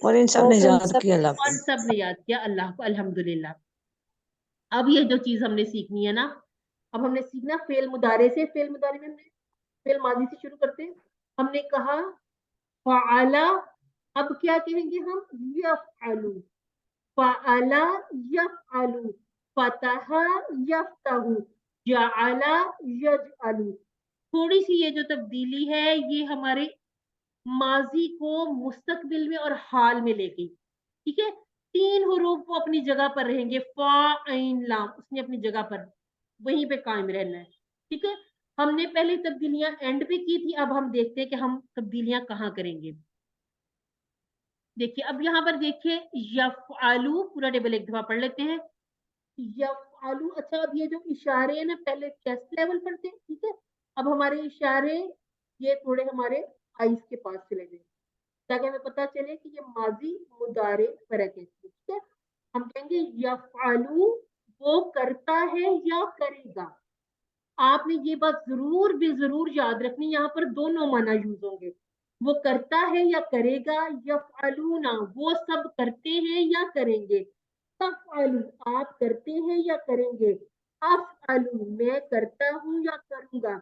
और इन सब और ने उन याद सब किया अल्लाह को। और सब ने याद किया अल्लाह को, अल्हम्दुलिल्लाह। अब ये जो चीज हमने सीखनी है ना, अब हमने सीखना फेल मुदारे से। फेल मुदारे में हमने फेल माजी से शुरू करते हैं। हमने कहा फ़अला, अब क्या कहेंगे हम, यफ़अलु, फ़अला यफ़अलु, फ़तहा यफ़तहु, जअला यजअलु। थोड़ी सी ये जो तब्दीली है ये हमारे माजी को मुस्तकबिल में और हाल में ले गई, ठीक है। तीन हुरूफ वो अपनी जगह पर रहेंगे, फा ऐन लाम, उसने अपनी जगह पर वहीं पे कायम रहना है, ठीक है। हमने पहले तब्दीलियां एंड पे की थी, अब हम देखते हैं कि हम तब्दीलियां कहाँ करेंगे। देखिए अब यहाँ पर देखिए यफ़अलु, पूरा टेबल एक दफा पढ़ लेते हैं। यफ़अलु, अच्छा अब ये जो इशारे हैं ना पहले चेस्ट लेवल पर थे, ठीक है। अब हमारे इशारे ये थोड़े हमारे आईज के पास चले गए ताकि हमें पता चले कि ये माजी मुदारे फर्क है, ठीक है। हम कहेंगे यफ़अलु, वो करता है या करेगा। आपने ये बात जरूर भी जरूर याद रखनी, यहाँ पर दोनों माना यूज होंगे, वो करता है या करेगा, यफ़अलूना वो सब करते हैं या करेंगे, तफ़अलू आप करते हैं या करेंगे, अफ़अलू मैं करता हूँ या करूंगा,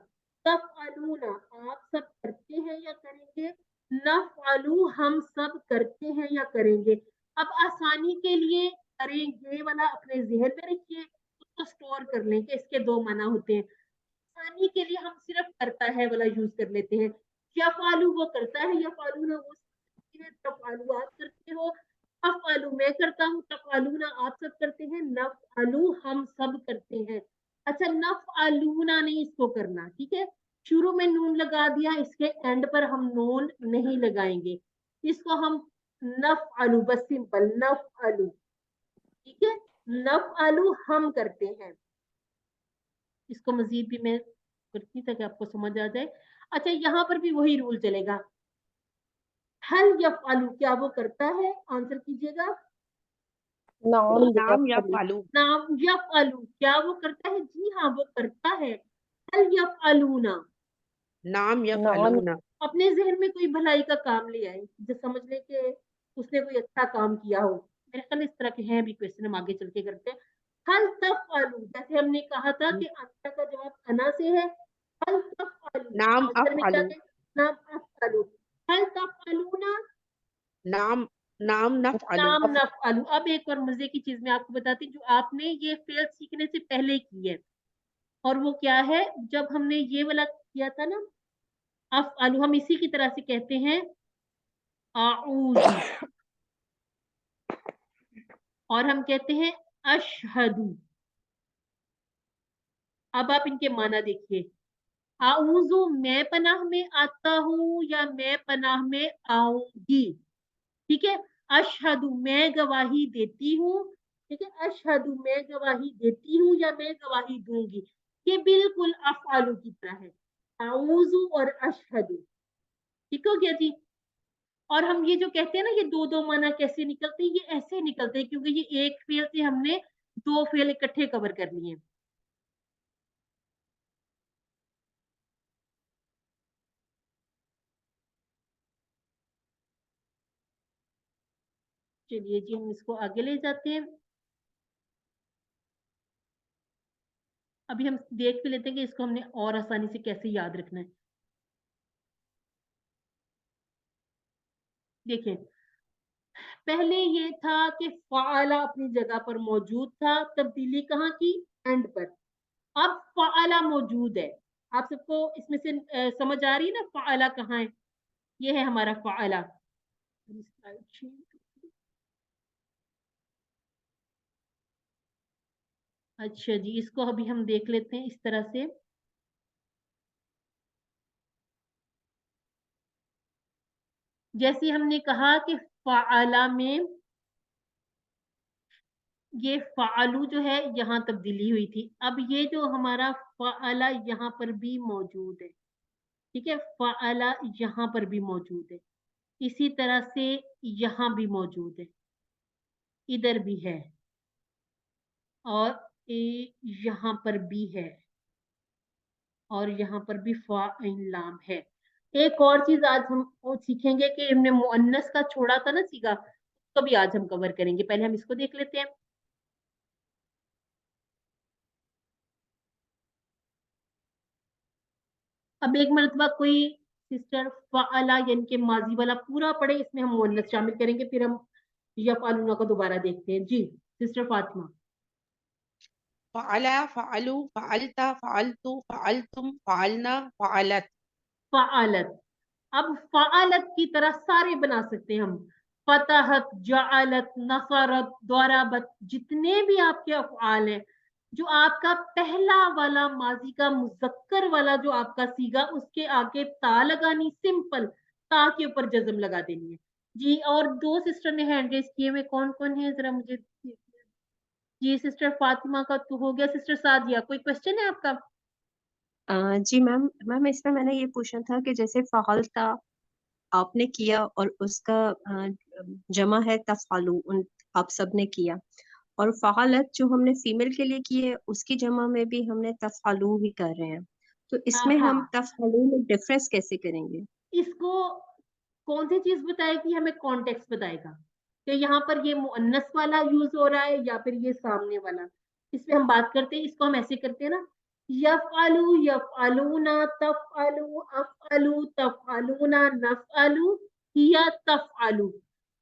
तफ़अलूना आप सब करते हैं या करेंगे, नफ़अलू हम सब करते हैं या करेंगे। अब आसानी के लिए करेंगे वाला अपने जहन में रखिए, उसको स्टोर कर लें कि इसके दो माना होते हैं। आसानी के लिए हम सिर्फ करता है वाला यूज कर लेते हैं। यफ़अलु वो करता है, यफ़अलूना वो करती है, तफ़अलु आप करते हो, अफ़अलु मैं करता हूँ, तफ़अलूना आप सब करते हैं, नफ़अलु हम सब करते हैं। अच्छा नफ़अलूना नहीं इसको करना, ठीक है। शुरू में नून लगा दिया, इसके एंड पर हम नून नहीं लगाएंगे, इसको हम नफ़अलु, बस सिंपल नफ़अलु, ठीक है, नफ़अलु हम करते हैं। इसको मजीद भी मैं करती ताकि आपको समझ आ जाए। अच्छा, यहाँ पर भी वही रूल चलेगा। हल यफ़अलु, क्या वो करता है? आंसर कीजिएगा। नाम नाम या यफ़अलु, फालू, नाम यफ़अलु, क्या वो करता है? जी हाँ, वो करता है। हल यफ़अलूना, नाम या नाम फालूना, अपने जहन में कोई भलाई का काम ले आए, जो समझ ले कि उसने कोई अच्छा काम किया हो। मेरे ख्याल इस तरह के हैं भी क्वेश्चन, हम आगे चल के करते हैं। हल तफ़अलु, जैसे हमने कहा था कि अंता का जवाब अना से है। हल तफ़अलु, नाम आंसर में क्या अफ़अलु, है? नाम अफ़अलु। हल तफ़अलूना, नाम नाम नफ़अलु, नाम नफ़अलु। अब एक और मजे की चीज मैं आपको बताती हूँ, जो आपने ये फेल सीखने से पहले की है, और वो क्या है? जब हमने ये वाला किया था ना, अफ़अलु, हम इसी की तरह से कहते हैं आऊज़ु, और हम कहते हैं अशहदु। अब आप इनके माना देखिए। आऊज़ु मैं पनाह में आता हूँ या मैं पनाह में आऊंगी, ठीक है। अशहदु मैं गवाही देती हूँ, ठीक है, अशहदु मैं गवाही देती हूँ या मैं गवाही दूंगी। ये बिल्कुल अफ़अलु की तरह है, आऊज़ु और अशहदु, ठीक हो गया जी। और हम ये जो कहते हैं ना, ये दो दो माना कैसे निकलते हैं, ये ऐसे निकलते हैं क्योंकि ये एक फेल से हमने दो फेल इकट्ठे कवर कर लिए। चलिए जी, हम इसको आगे ले जाते हैं। अभी हम देख भी लेते हैं कि इसको हमने और आसानी से कैसे याद रखना है। देखिए, पहले ये था कि फ़अला अपनी जगह पर मौजूद था, तब्दीली कहाँ की? एंड पर। अब फ़अला मौजूद है। आप सबको इसमें से समझ आ रही है ना फ़अला कहाँ है? ये है हमारा फ़अला। अच्छा जी, इसको अभी हम देख लेते हैं इस तरह से। जैसे हमने कहा कि फ़अला में ये फ़अलु जो है यहाँ तब्दीली हुई थी। अब ये जो हमारा फ़अला यहाँ पर भी मौजूद है, ठीक है? फ़अला यहाँ पर भी मौजूद है। इसी तरह से यहाँ भी मौजूद है, इधर भी है, और यहाँ पर भी है, और यहाँ पर भी फ़ाइल लाम है। एक और चीज आज हम वो सीखेंगे कि हमने मुअन्नस का छोड़ा था ना सीगा, उसको भी आज हम कवर करेंगे। पहले हम इसको देख लेते हैं। अब एक मरतबा कोई सिस्टर फ़अला यानी कि माजी वाला पूरा पढ़े, इसमें हम मुअन्नस शामिल करेंगे, फिर हम यफ़अलूना को दोबारा देखते हैं। जी सिस्टर फातिमा। फ़अला, फ़अलु, फ़अलता, फ़अलतु, फ़अलतुम, फ़अलना, फ़अलत, फ़अलत, अब फ़अलत की तरह सारे बना सकते हैं हम। फ़तहत, जअलत, नसरत, दरबत, जितने भी आपके अफ़आल हैं, जो आपका पहला वाला माजी का मुज़क्कर वाला जो आपका सीगा, उसके आगे ता लगानी, सिंपल ता के ऊपर जज़म लगा देनी है। जी, और दो सिस्टर ने हैंड रेज़ किए हुए, कौन-कौन है ज़रा मुझे? जी सिस्टर फातिमा का तो हो गया, सिस्टर सादिया कोई क्वेश्चन है आपका? जी मैम, इसमें मैंने ये पूछना था कि जैसे फ़अलता आपने किया और उसका जमा है तफ़अलु, उन आप सबने किया, और फ़अलत जो हमने फीमेल के लिए की है उसकी जमा में भी हमने तफ़अलु ही कर रहे हैं, तो इसमें हम हाँ, तफ़अलु में डिफरेंस कैसे करेंगे? इसको कौन सी चीज बताएगी? हमें कॉन्टेक्स्ट बताएगा कि यहाँ पर ये मुअन्नस वाला यूज हो रहा है या फिर ये सामने वाला। इसमें हम बात करते हैं, इसको हम ऐसे करते हैं ना, यफ़अलु, यफ़अलूना, तफ़अलु, अफ़अलु, तफ़अलूना, नफ़अलु, हिया तफ़अलु।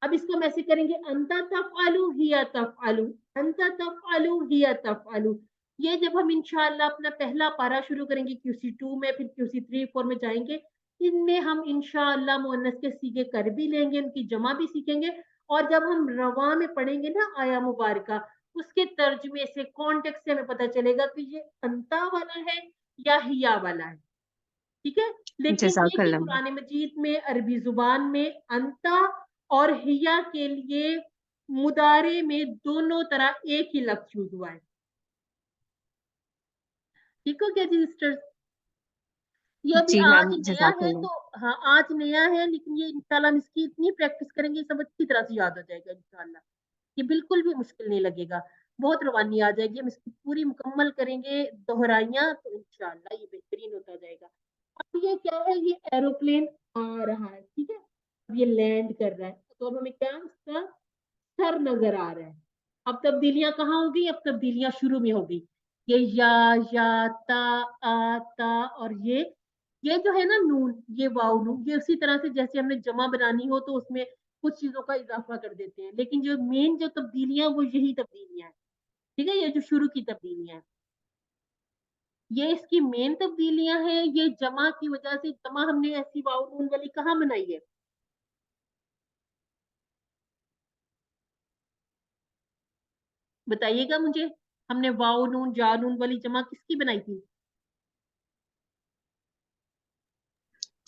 अब इसको हम ऐसे करेंगे, अंता तफ़अलु, हिया तफ़अलु, अंता तफ़अलु, हिया तफ़अलु। ये जब हम इंशाअल्लाह अपना पहला पारा शुरू करेंगे QC2 में, फिर QC3 4 में जाएंगे, इनमें हम इंशाअल्लाह मुअन्नस के सीगे कर भी लेंगे, उनकी जमा भी सीखेंगे, और जब हम रवा में पढ़ेंगे ना आया मुबारका, उसके तर्जमे से, कॉन्टेक्स्ट से हमें पता चलेगा कि ये अंता वाला है या हिया वाला है, ठीक है। लेकिन एक ही जज़ाकल्लाह मैम। कुरान मजीद में अरबी जुबान में अंता اور हिया के लिए मुदारे में दोनों तरह एक ही लफ्ज यूज हुआ है। ठीक हो क्या जी सिस्टर्स? ये अभी जी आज मैम, नया है जज़ाकल्लाह। तो हाँ आज नया है, लेकिन ये इंशाल्लाह हम इसकी इतनी प्रैक्टिस करेंगे सब अच्छी तरह से याद हो जाएगा इंशाल्लाह। ये बिल्कुल भी मुश्किल नहीं लगेगा, बहुत रवानी आ जाएगी। हम इसकी पूरी मुकम्मल करेंगे दोहराइयाँ तो इंशाल्लाह ये बेहतरीन होता जाएगा। अब ये क्या है, ये एरोप्लेन आ रहा है, ठीक है, अब ये लैंड कर रहा है, तो अब हमें क्या इसका सर नजर आ रहा है। अब तब्दीलियां कहाँ हो गई? अब तब्दीलियां शुरू में हो गई। ये या ता आ ता, और ये जो है ना नून, ये वाव नून, ये उसी तरह से जैसे हमने जमा बनानी हो तो उसमें कुछ चीजों का इजाफा कर देते हैं, लेकिन जो मेन जो तब्दीलियां वो यही तब्दीलियां हैं, ठीक है, ये जो शुरू की तब्दीलियां हैं ये इसकी मेन तब्दीलियां हैं। ये जमा की वजह से, जमा हमने ऐसी वाव नून वाली कहाँ बनाई है? बताइएगा मुझे, हमने वाव नून जा नून वाली जमा किसकी बनाई थी?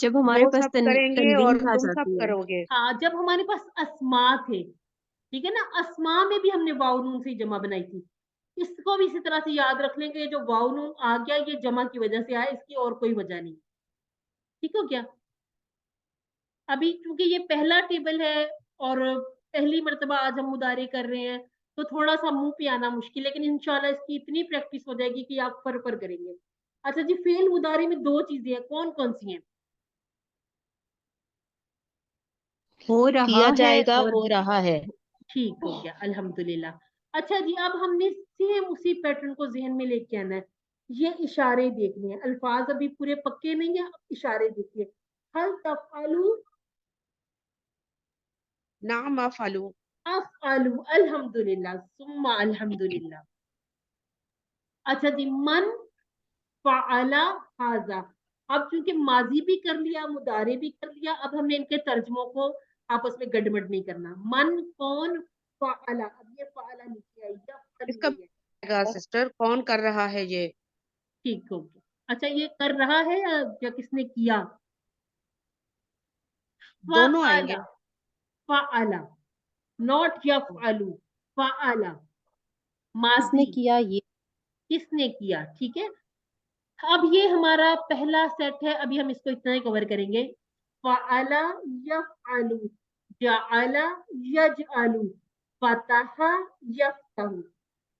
जब हमारे वो पास सब करेंगे और तनवीन आ तुम सब जाती है। करोगे। हाँ, जब हमारे पास अस्मा थे, ठीक है ना, अस्मा में भी हमने वाव नून से जमा बनाई थी। इसको भी इसी तरह से याद रख लेंगे, जो वाव नून आ गया ये जमा की वजह से आया, इसकी और कोई वजह नहीं। ठीक हो क्या? अभी क्योंकि ये पहला टेबल है और पहली मर्तबा आज हम मुदारे कर रहे हैं, तो थोड़ा सा मुंह पे आना मुश्किल, लेकिन इंशाल्लाह इसकी इतनी प्रैक्टिस हो जाएगी कि आप फर करेंगे। अच्छा जी, फेल मुदारे में दो चीजें हैं, कौन कौन सी हैं? हो रहा किया है जाएगा, और हो रहा है। ठीक हो गया, अल्हम्दुलिल्लाह। अच्छा जी, अब हमने सेम उसी पैटर्न को जहन में लेके आना है। ये इशारे देखने हैं, अल्फाज अभी पूरे पक्के नहीं है, अब इशारे देखिए। हल तफअलू नाम अफअलू। अफअलू, अल्हम्दुलिल्लाह, सुम्मा अल्हम्दुलिल्लाह। अच्छा जी, मन फ़अला हाजा। अब चूंकि माजी भी कर लिया, मुदारे भी कर लिया, अब हमने इनके तर्जमों को आपस में गड़बड़ नहीं करना। मन कौन, फ़अला, अब ये फ़अला नीचे आई, यफ़अलू इसका नहीं है। सिस्टर कौन कर रहा है ये? ठीक हो गया। अच्छा, ये कर रहा है या किसने किया? दोनों आएंगे। फ़अला, फ़अला, नॉट यफ़अलू, फ़अला, किसने माजी, किया ये? किसने किया, ठीक है। अब ये हमारा पहला सेट है, अभी हम इसको इतना ही कवर करेंगे। फ़अला यफ़अलू, जअला यजअलू, फ़तहा यफ़तहू।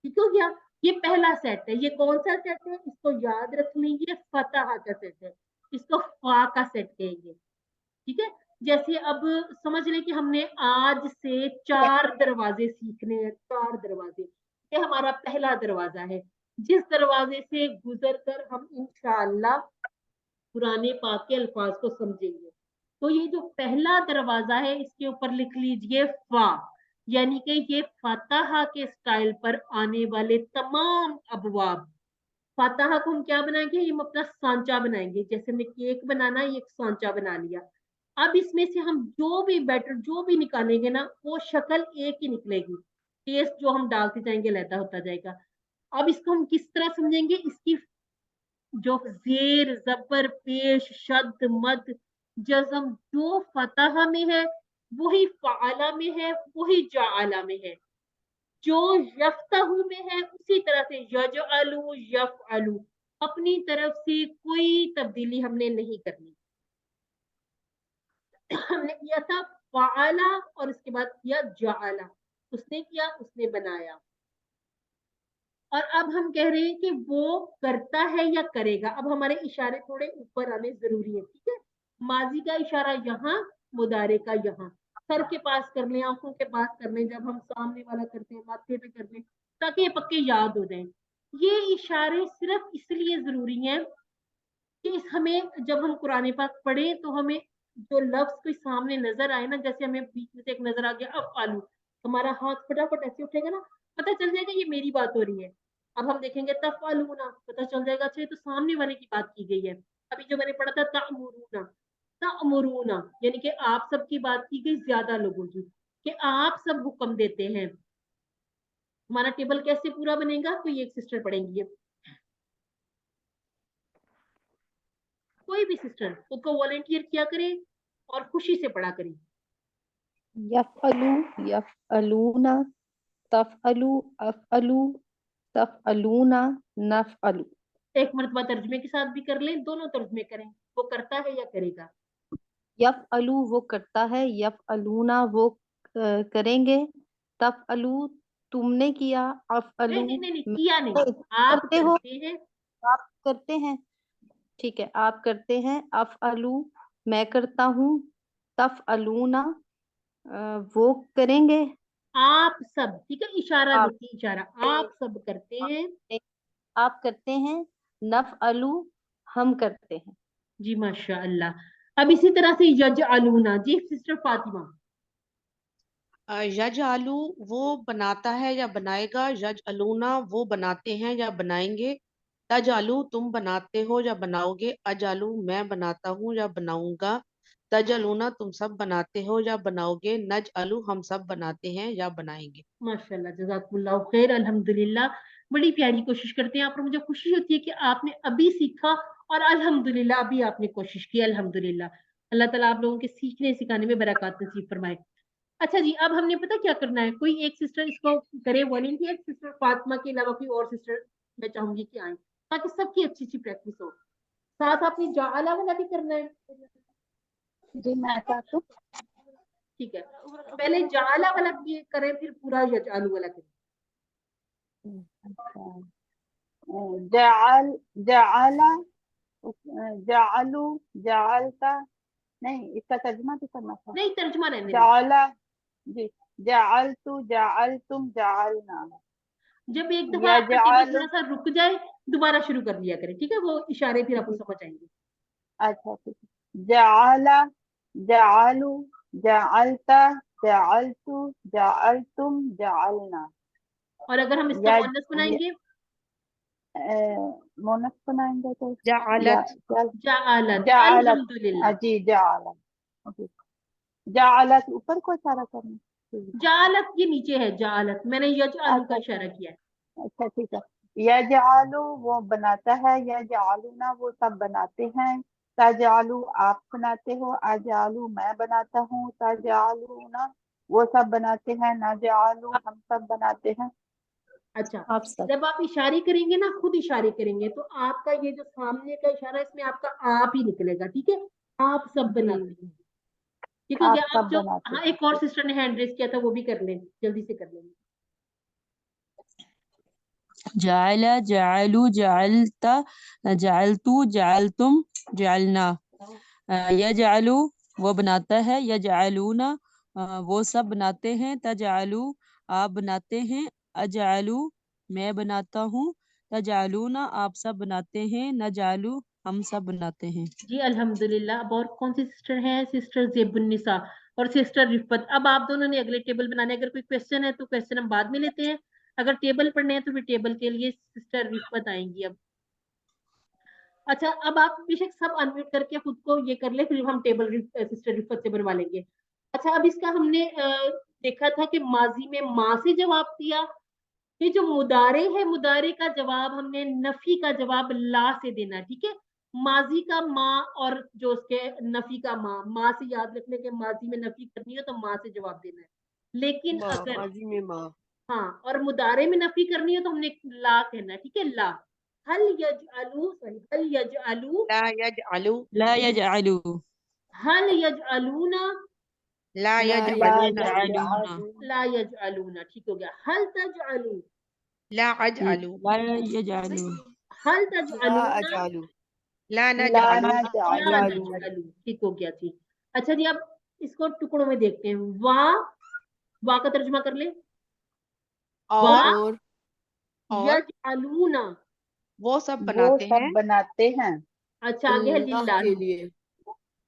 ठीक हो गया? ये पहला सेट है। ये कौन सा सेट है? इसको याद रख लीजिए, फतहा का सेट है, इसको फा का सेट कहेंगे। ठीक है, जैसे अब समझ लें कि हमने आज से 4 दरवाजे सीखने हैं, 4 दरवाजे। ये हमारा पहला दरवाजा है, जिस दरवाजे से गुजर कर हम इंशाअल्लाह कुरान पाक के अल्फाज को समझेंगे। तो ये जो पहला दरवाजा है, इसके ऊपर लिख लीजिए फा, यानी कि ये फतहा के स्टाइल पर आने वाले तमाम अबवाब। फतहा को हम क्या बनाएंगे? हम अपना सांचा बनाएंगे, जैसे हमने केक बनाना, ये एक सांचा बना लिया। अब इसमें से हम जो भी बैटर जो भी निकालेंगे ना, वो शक्ल एक ही निकलेगी, टेस्ट जो हम डालते जाएंगे लहदा होता जाएगा। अब इसको हम किस तरह समझेंगे? इसकी जो जेर जबर पेश शद मद जज्म जो फतहा में है वही फ़अला में है, वही जाअला में है। जो यफ्तहू में है उसी तरह से यजअलू यफ़अलू। अपनी तरफ से कोई तब्दीली हमने नहीं करनी। हमने किया था फ़अला और उसके बाद किया जाअला, उसने किया, उसने बनाया। और अब हम कह रहे हैं कि वो करता है या करेगा। अब हमारे इशारे थोड़े ऊपर आने जरूरी है, ठीक है। माजी का इशारा यहाँ, मुदारे का यहाँ। सर के पास कर लें, आंखों के पास कर लें, जब हम सामने वाला करते हैं माथे पे कर लें, ताकि ये पक्के याद हो जाएं। ये इशारे सिर्फ इसलिए जरूरी हैं कि हमें जब हम कुरान पाक पढ़े तो हमें जो लफ्ज कोई सामने नजर आए ना, जैसे हमें बीच में से एक नजर आ गया अब आलू, हमारा हाथ फटाफट ऐसे उठेगा ना, पता चल जाएगा ये मेरी बात हो रही है। अब हम देखेंगे तफअलूना, पता चल जाएगा अच्छा ये तो सामने वाले की बात की गई है। अभी जो मैंने पढ़ा था तअमुरूना, तअमुरूना यानी कि आप सब की बात की गई, ज्यादा लोगों की, कि आप सब हुक्म देते हैं। हमारा टेबल कैसे पूरा बनेगा? कोई एक सिस्टर पढ़ेंगी, कोई भी सिस्टर उसको वॉलेंटियर किया करे और खुशी से पढ़ा करें। यफ़अलु यफ़अलूना तफ़अलु अफ़अलु तफ़अलूना नफ़अलु। एक मरतबा तर्जुमे के साथ भी कर लें, दोनों तर्जुमे करें। वो करता है या करेगा? यफ़अलु वो करता है, यफ़अलूना वो करेंगे, तफ़अलु तुमने किया, अफ़अलु नहीं, किया नहीं, नहीं, आप करते हो, करते हैं। आप करते हैं, ठीक है, आप करते हैं, अफ़अलु मैं करता हूँ, तफ़अलूना वो करेंगे, आप सब, ठीक है, इशारा आप देखिए, इशारा, आप सब करते हैं। आप करते हैं, नफ़अलु हम करते हैं। जी माशाअल्लाह। अब इसी तरह से यजअलूना, जी सिस्टर फातिमा। यज आलू वो बनाता है या बनाएगा, यज अलूना वो बनाते हैं या बनाएंगे, तज आलू तुम बनाते हो या बनाओगे, अज आलू मैं बनाता हूँ या बनाऊंगा, तज अलूना तुम सब बनाते हो या बनाओगे, नज आलू हम सब बनाते हैं या बनाएंगे। माशाल्लाह, जज़ाकुमुल्लाह खैर, अल्हम्दुलिल्लाह। बड़ी प्यारी कोशिश करते हैं आप, और मुझे खुशी होती है कि आपने अभी सीखा और अल्हम्दुलिल्लाह अभी आपने कोशिश की, अल्हम्दुलिल्लाह। अल्लाह ताला आप लोगों के सीखने सिखाने में बरकत नसीब फरमाए। अच्छा जी, अब हमने पता क्या करना है, कोई एक सिस्टर इसको करे वॉलंटियर, सिस्टर फातिमा के अलावा कोई और सिस्टर मैं चाहूंगी कि आए, ताकि सबकी अच्छी अच्छी प्रैक्टिस हो। साथ आपने जाअला वाला भी करना है। जी मैं चाहता हूँ। ठीक है, पहले जाअला वाला करें, फिर पूरा यजअलू वाला करें। जअल जअला जअलू जअलता, नहीं इसका तर्जुमा भी करना था। नहीं, तर्जुमा रहने दें। जअला जी, जअलतु जअलतुम जअलना, जब एक दफा आपका टेबल यजअलु थोड़ा सा रुक जाए, दोबारा शुरू कर लिया करें, ठीक है, वो इशारे फिर आपको समझ आएंगे। अच्छा ठीक है, जअला जअलु जअलता जअलतु जअलतुम जअलना, और अगर हम इसका या मुअन्नस बनाएंगे, मोनस बनाएंगे तो जाअलत जाअलत, जाअलत अल्हम्दुलिल्लाह। जी जाअलत, ओके, जाअलत ऊपर को इशारा करना, ठीक है। जाअलत ये नीचे है, जाअलत मैंने यजअलू का अच्छा इशारा किया है। अच्छा ठीक है, यजअलु वो बनाता है, यजअलुना वो सब बनाते हैं, तजअलु आप बनाते हो, अजअलु मैं बनाता हूँ, तजअलुना वो सब बनाते हैं, नजअलु हम सब बनाते हैं। अच्छा, आप सब जब आप इशारे करेंगे ना, खुद इशारे करेंगे, तो आपका ये जो सामने का इशारा है, इसमें आपका आप ही निकलेगा, ठीक है, आप सब जी, बनाते हैं। ठीक हो आप गया। आप सब जो, बनाते हाँ, हैं, एक और सिस्टर ने हैंड रेस किया था, वो भी कर लें, जल्दी से कर लेंगे। जअल जअलु जअलता जअलतु जअलतुम जअलना। यजअलु वो बनाता है, यजअलूना वो सब बनाते हैं, तजअलु आप बनाते हैं, अजअलु मैं बनाता हूँ, तजअलूना आप सब बनाते हैं, नजअलु हम सब बनाते हैं। जी अल्हम्दुलिल्लाह। अब और कौन सी सिस्टर है? सिस्टर ज़ेबुन्निसा और सिस्टर रिफत। अब आप दोनों ने अगले टेबल बनाने, अगर कोई क्वेश्चन है तो क्वेश्चन हम बाद में लेते हैं, अगर टेबल पढ़ने हैं तो फिर टेबल के लिए सिस्टर रिफत आएंगी अब। अच्छा, अब आप बेशक सब अनम्यूट करके खुद को ये कर ले, फिर हम टेबल सिस्टर रिफत से बनवा लेंगे। अच्छा, अब इसका हमने देखा था कि माजी में माँ से जवाब दिया। ये जो मुदारे है, मुदारे का जवाब हमने नफी का जवाब ला से देना है, ठीक है। माजी का माँ और जो उसके नफी का माँ, माँ से याद रखने के माजी में नफी करनी है तो माँ से जवाब देना है। लेकिन माँ, अगर माजी में माँ। हाँ, और मुदारे में नफी करनी है तो हमने ला कहना है, ठीक है, ला। हल यजअलू, सॉरी, हल यजअलू, ला यज आलू ला यजअलु हल यजअलूना, ला ला यज ला अलूना यजअलूना ला यजअलूना, ठीक हो गया। हल तजअलू, ला अज आलू ला यजअलु हल ला तजअलूना, अजालू ला नज ला आलू न ला जालू नजअलू, ठीक हो गया जी। अच्छा जी, अब इसको टुकड़ों में देखते हैं। वाह, वाह का तर्जुमा कर ले। वाह और और यजअलूना, वो सब वो बनाते सब हैं, बनाते हैं अच्छा आगे है अल्लाह के लिल्लाही। लिए,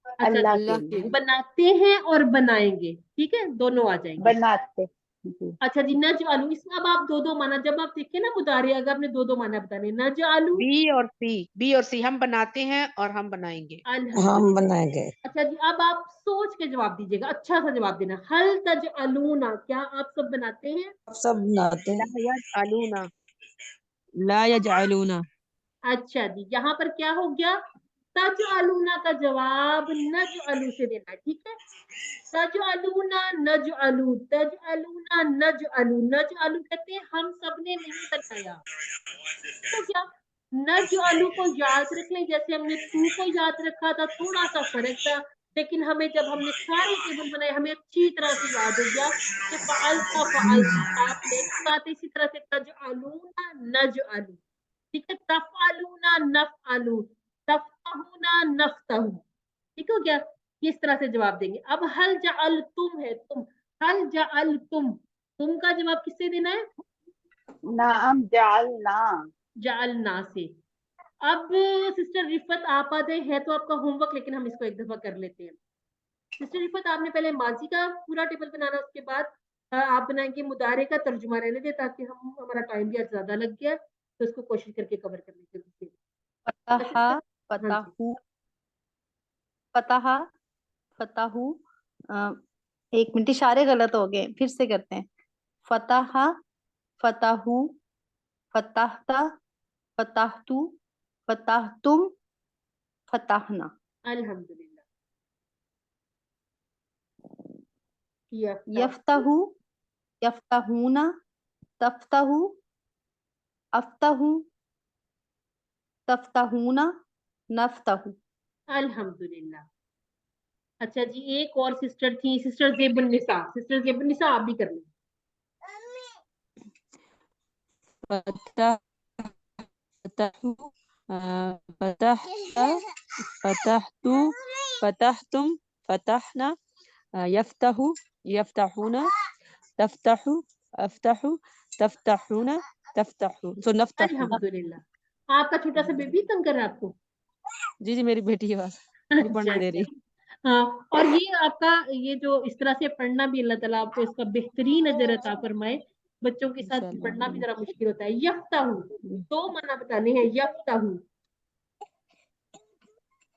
अच्छा, अल्लाह के अल्लाह के लिए, लिए। बनाते हैं और बनाएंगे, ठीक है, दोनों आ जाएंगे। बनाते जी, अच्छा जी, नजअलू, इसमें अब आप दो दो माना, जब आप देखें ना मुदारे, अगर आपने दो दो माना बताने, नजअलू, बी और सी हम बनाते हैं और हम बनाएंगे। हम अल्हम्दुलिल्लाह। बनाएंगे। अच्छा जी, अब आप सोच के जवाब दीजिएगा, अच्छा सा जवाब देना। हल तजअलूना, क्या आप सब बनाते हैं? आप सब बनाते ला हैं। यज अलूना ला यजअलूना अच्छा जी, यहाँ पर क्या हो गया? तजअलूना का जवाब नजअलू से देना है, ठीक है। तजअलूना नजअलू, तजअलूना नजअलू, नजअलू कहते हैं हम सबने नहीं बनाया। तो क्या नजअलू को याद रख लें, जैसे हमने तू को याद रखा था, थोड़ा सा फर्क था, लेकिन हमें जब हमने सारे टेबल बनाए हमें अच्छी तरह से याद हो गया कि फ़अलता फ़अलती आपने बात। इसी तरह से तजअलूना नजअलू, ठीक है। तफ़अलूना नफ़अलू, तफ़्तहूना नफ़्तहू, ठीक हो गया। किस तरह से जवाब देंगे। अब हल जअल तुम है, तुम, हल जअल तुम का जवाब किससे देना है? नाम जालना। जालना से। अब सिस्टर रिफत आप आ गए, है तो आपका होमवर्क, लेकिन हम इसको एक दफा कर लेते हैं। सिस्टर रिफत आपने पहले माजी का पूरा टेबल बनाना, उसके बाद आप बनाएंगे मुदारे का तर्जुमा, रहने दे ताकि हम हमारा टाइम भी आज ज्यादा लग गया, तो इसको कोशिश करके कवर कर लेते हैं। फतहा, हाँ जी, फताहू, फतहा, फताहू। एक मिनट, इशारे गलत हो गए, फिर से करते हैं। फतहा, फताहू, फताहता, फताहतू, फताहतुम, फताहना। अल्हम्दुलिल्लाह। यफ्तहू, यफ्तहूना, तफ्तहू, अफ्तहू, तफ्तहूना, नफ्तहू। अल्हम्दुलिल्लाह। अच्छा जी, एक और सिस्टर थी, सिस्टर ज़ेबुन्निसा, सिस्टर ज़ेबुन्निसा आप भी कर लें। फतह, फतहू, फतहता, फतहतु, फतहतुम, फतहना, यफ्तहु, यफ्तहूना, तफ्तहु, अफ्तहु, तफ्तहूना, तफ्तहु, तो नफ्तहु। अल्हम्दुलिल्लाह। आपका छोटा सा बेबी तंग कर रहा है आपको? जी जी, मेरी बेटी है बस, नहीं अच्छा पढ़ने दे रही। अच्छा। हाँ, और ये आपका ये जो इस तरह से पढ़ना भी, अल्लाह ताला आपको इसका बेहतरीन अजर अता फरमाए। बच्चों के साथ इंशाअल्लाह, पढ़ना भी आमीन। जरा मुश्किल होता है। यफ्ताहू, दो मना बताने हैं। यफ्ताहू,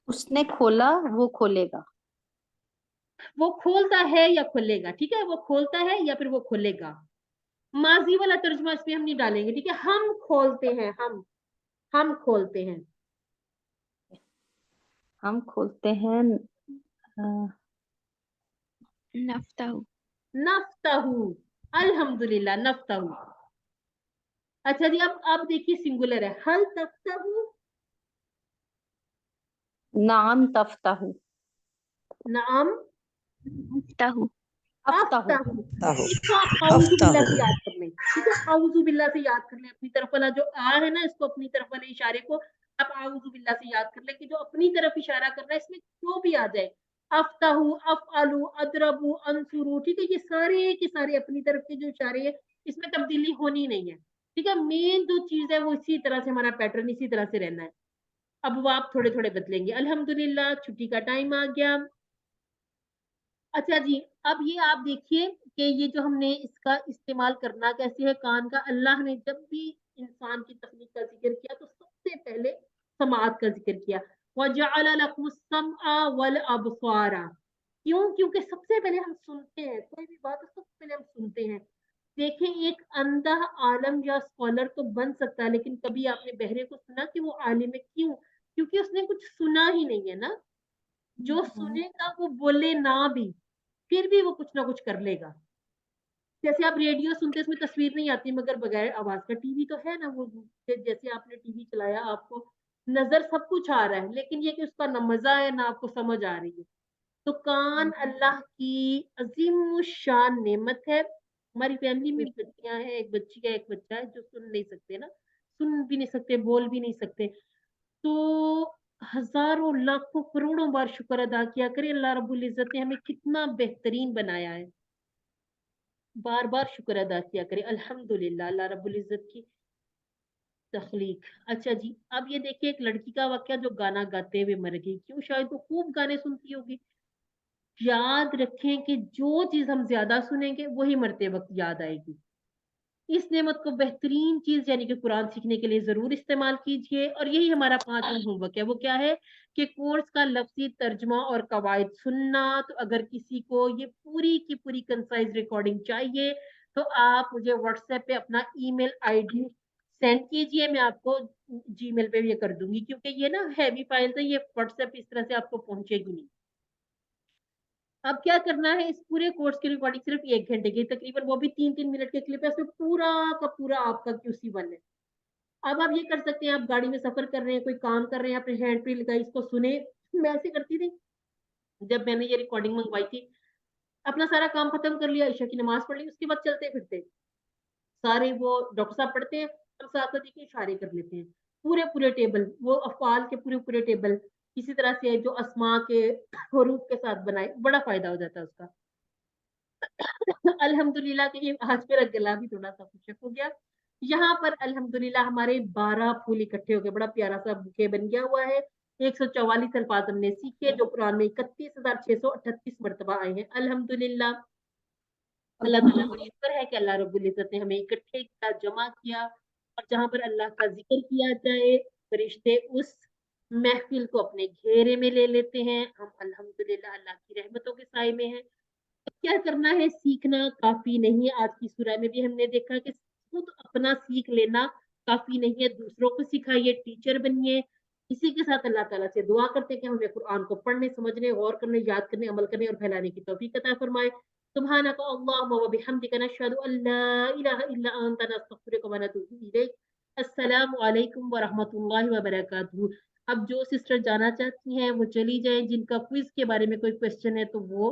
उसने खोला, वो खोलेगा। वो खोलता है या खोलेगा, ठीक है, वो खोलता है या फिर वो खोलेगा। माजी वाला तर्जुमा इसमें हम नहीं डालेंगे, ठीक है। हम खोलते हैं, हम खोलते हैं। हम खोलते हैं। नफ्ताहू। नफ्ताहू, अल्हम्दुलिल्लाह, नफ्ताहू। अच्छा जी, अब देखिए सिंगुलर है। हल तफ्ताहू, नाम तफ्ताहू, नाम अफ्ताहू। अफ्ताहू। अफ्ताहू। ताहू, इसको आप आऊज़ु बिल्लाह अफ्ताहू। से याद कर लें, ठीक है। आऊज़ु बिल्लाह से याद कर लें, अपनी तरफ वाला जो आ है ना, इसको अपनी तरफ वाले इशारे को आप आऊज़ु बिल्लाह से याद कर लें कि जो अपनी तरफ इशारा कर रहा है इसमें जो भी आ जाए। अफ्ताहू, अफ़अलू, अदरबू, अंसुरू, ठीक है। ये सारे के सारे अपनी तरफ के जो इशारे हैं इसमें तब्दीली होनी नहीं है, ठीक है। मेन जो चीज है वो इसी तरह से, हमारा पैटर्न इसी तरह से रहना है। अब वो आप थोड़े थोड़े बदलेंगे। अल्हम्दुलिल्लाह, छुट्टी का टाइम आ गया। अच्छा जी, अब ये आप देखिए कि ये जो हमने इसका इस्तेमाल करना कैसे है, कान का। अल्लाह ने जब भी इंसान की तखलीक का जिक्र किया तो सबसे पहले समाअत का जिक्र किया। वजअल लकुमुस समअ वल अबसारा। क्यों? क्योंकि सबसे पहले हम सुनते हैं, कोई भी बात है सबसे पहले हम सुनते हैं। देखें, एक अंधा आलम या स्कॉलर तो बन सकता है, लेकिन कभी आपने बहरे को सुना कि वो आलिम है? क्यों? क्योंकि उसने कुछ सुना ही नहीं है ना। जो सुनेगा वो बोले ना भी, फिर भी वो कुछ ना कुछ कर लेगा। जैसे आप रेडियो सुनते हैं, उसमें तस्वीर नहीं आती मगर बगैर आवाज का। टीवी तो है ना, वो जैसे आपने टीवी चलाया, आपको नजर सब कुछ आ रहा है, लेकिन ये कि उसका ना मजा है ना आपको समझ आ रही है। तो कान अल्लाह की अजीम शान नेमत है। हमारी फैमिली में बच्चियां हैं, एक बच्ची है एक बच्चा है जो सुन नहीं सकते ना, सुन भी नहीं सकते, बोल भी नहीं सकते। तो हजारों लाखों करोड़ों बार शुक्र अदा किया करें, अल्लाह रब्बुल इज्जत ने हमें कितना बेहतरीन बनाया है। बार बार शुक्र अदा किया करें अल्हम्दुलिल्लाह, अल्लाह रब्बुल इज्जत की तखलीक। अच्छा जी, अब ये देखिए एक लड़की का वाकया जो गाना गाते हुए मर गई। क्यों? शायद वो खूब गाने सुनती होगी। याद रखें कि जो चीज हम ज्यादा सुनेंगे वही मरते वक्त याद आएगी। इस नेमत को बेहतरीन चीज यानी कि कुरान सीखने के लिए जरूर इस्तेमाल कीजिए। और यही हमारा 5वां होमवर्क है। वो क्या है कि कोर्स का लफ्जी तर्जमा और कवायद सुनना। तो अगर किसी को ये पूरी की पूरी कंसाइज रिकॉर्डिंग चाहिए तो आप मुझे व्हाट्सएप पे अपना ईमेल आईडी सेंड कीजिए। मैं आपको जी मेल पे ये कर दूंगी, क्योंकि ये ना हैवी फाइल्स है, ये व्हाट्सएप इस तरह से आपको पहुंचेगी नहीं। अब क्या करना है, इस पूरे कोर्स की रिकॉर्डिंग सिर्फ 1 घंटे की, तकरीबन वो भी 3-3 मिनट के क्लिप है, उसमें पूरा का पूरा आपका QC1 है। अब आप ये कर सकते हैं, आप गाड़ी में सफर कर रहे हैं, कोई काम कर रहे हैं, अपने हैंड फ्री लगाई, इसको सुने। मैं ऐसे करती थी जब मैंने ये रिकॉर्डिंग मंगवाई थी, अपना सारा काम खत्म कर लिया, ईशा की नमाज पढ़ ली, उसके बाद चलते फिरते सारे वो डॉक्टर साहब पढ़ते हैं, हम साथ साथ के इशारे कर लेते हैं, पूरे पूरे टेबल, वो अफआल के पूरे पूरे टेबल किसी तरह से जो अस्मा के हरूफ के साथ बनाए, बड़ा फायदा हो जाता है उसका। अल्हम्दुलिल्लाह के ये आज मेरा गला भी थोड़ा सा खुशक हो गया। यहाँ पर अल्हम्दुलिल्लाह हमारे 12 फूल इकट्ठे हो गए, बड़ा प्यारा सा बुके बन गया हुआ है। 144 अल्फाज हमने सीखे, जो कुरान में 31,638 मरतबा आए हैं। अल्हम्दुलिल्लाह, अल्लाह ताला का शुक्र है कि अल्लाह रब्बुल इज्जत ने हमें इकट्ठे किया, जमा किया, और जहाँ पर अल्लाह का जिक्र किया जाए, फरिश्ते उस महफिल को अपने घेरे में ले लेते हैं। हम अल्हम्दुलिल्लाह अल्लाह की रहमतों के साए में हैं। क्या करना है, सीखना काफी नहीं है। आज की सूरह में भी हमने देखा कि खुद अपना सीख लेना काफी नहीं है, दूसरों को सिखाइए, टीचर बनिए। इसी के साथ अल्लाह ताला से दुआ करते हैं कि हमें कुरान को पढ़ने, समझने, गौर करने, याद करने, अमल करने और फैलाने की तौफीक अता फरमाए। सुब्हानक अल्लाहुम्मा व बिहम्दिका नशहदु अल्ला इलाहा इल्ला अंता नस्तगफिरुका व नतूबु इलैक। अस्सलामु अलैकुम व रहमतुल्लाहि व बरकातुहू। अब जो सिस्टर जाना चाहती हैं वो चली जाएं, जिनका क्विज के बारे में कोई क्वेश्चन है तो वो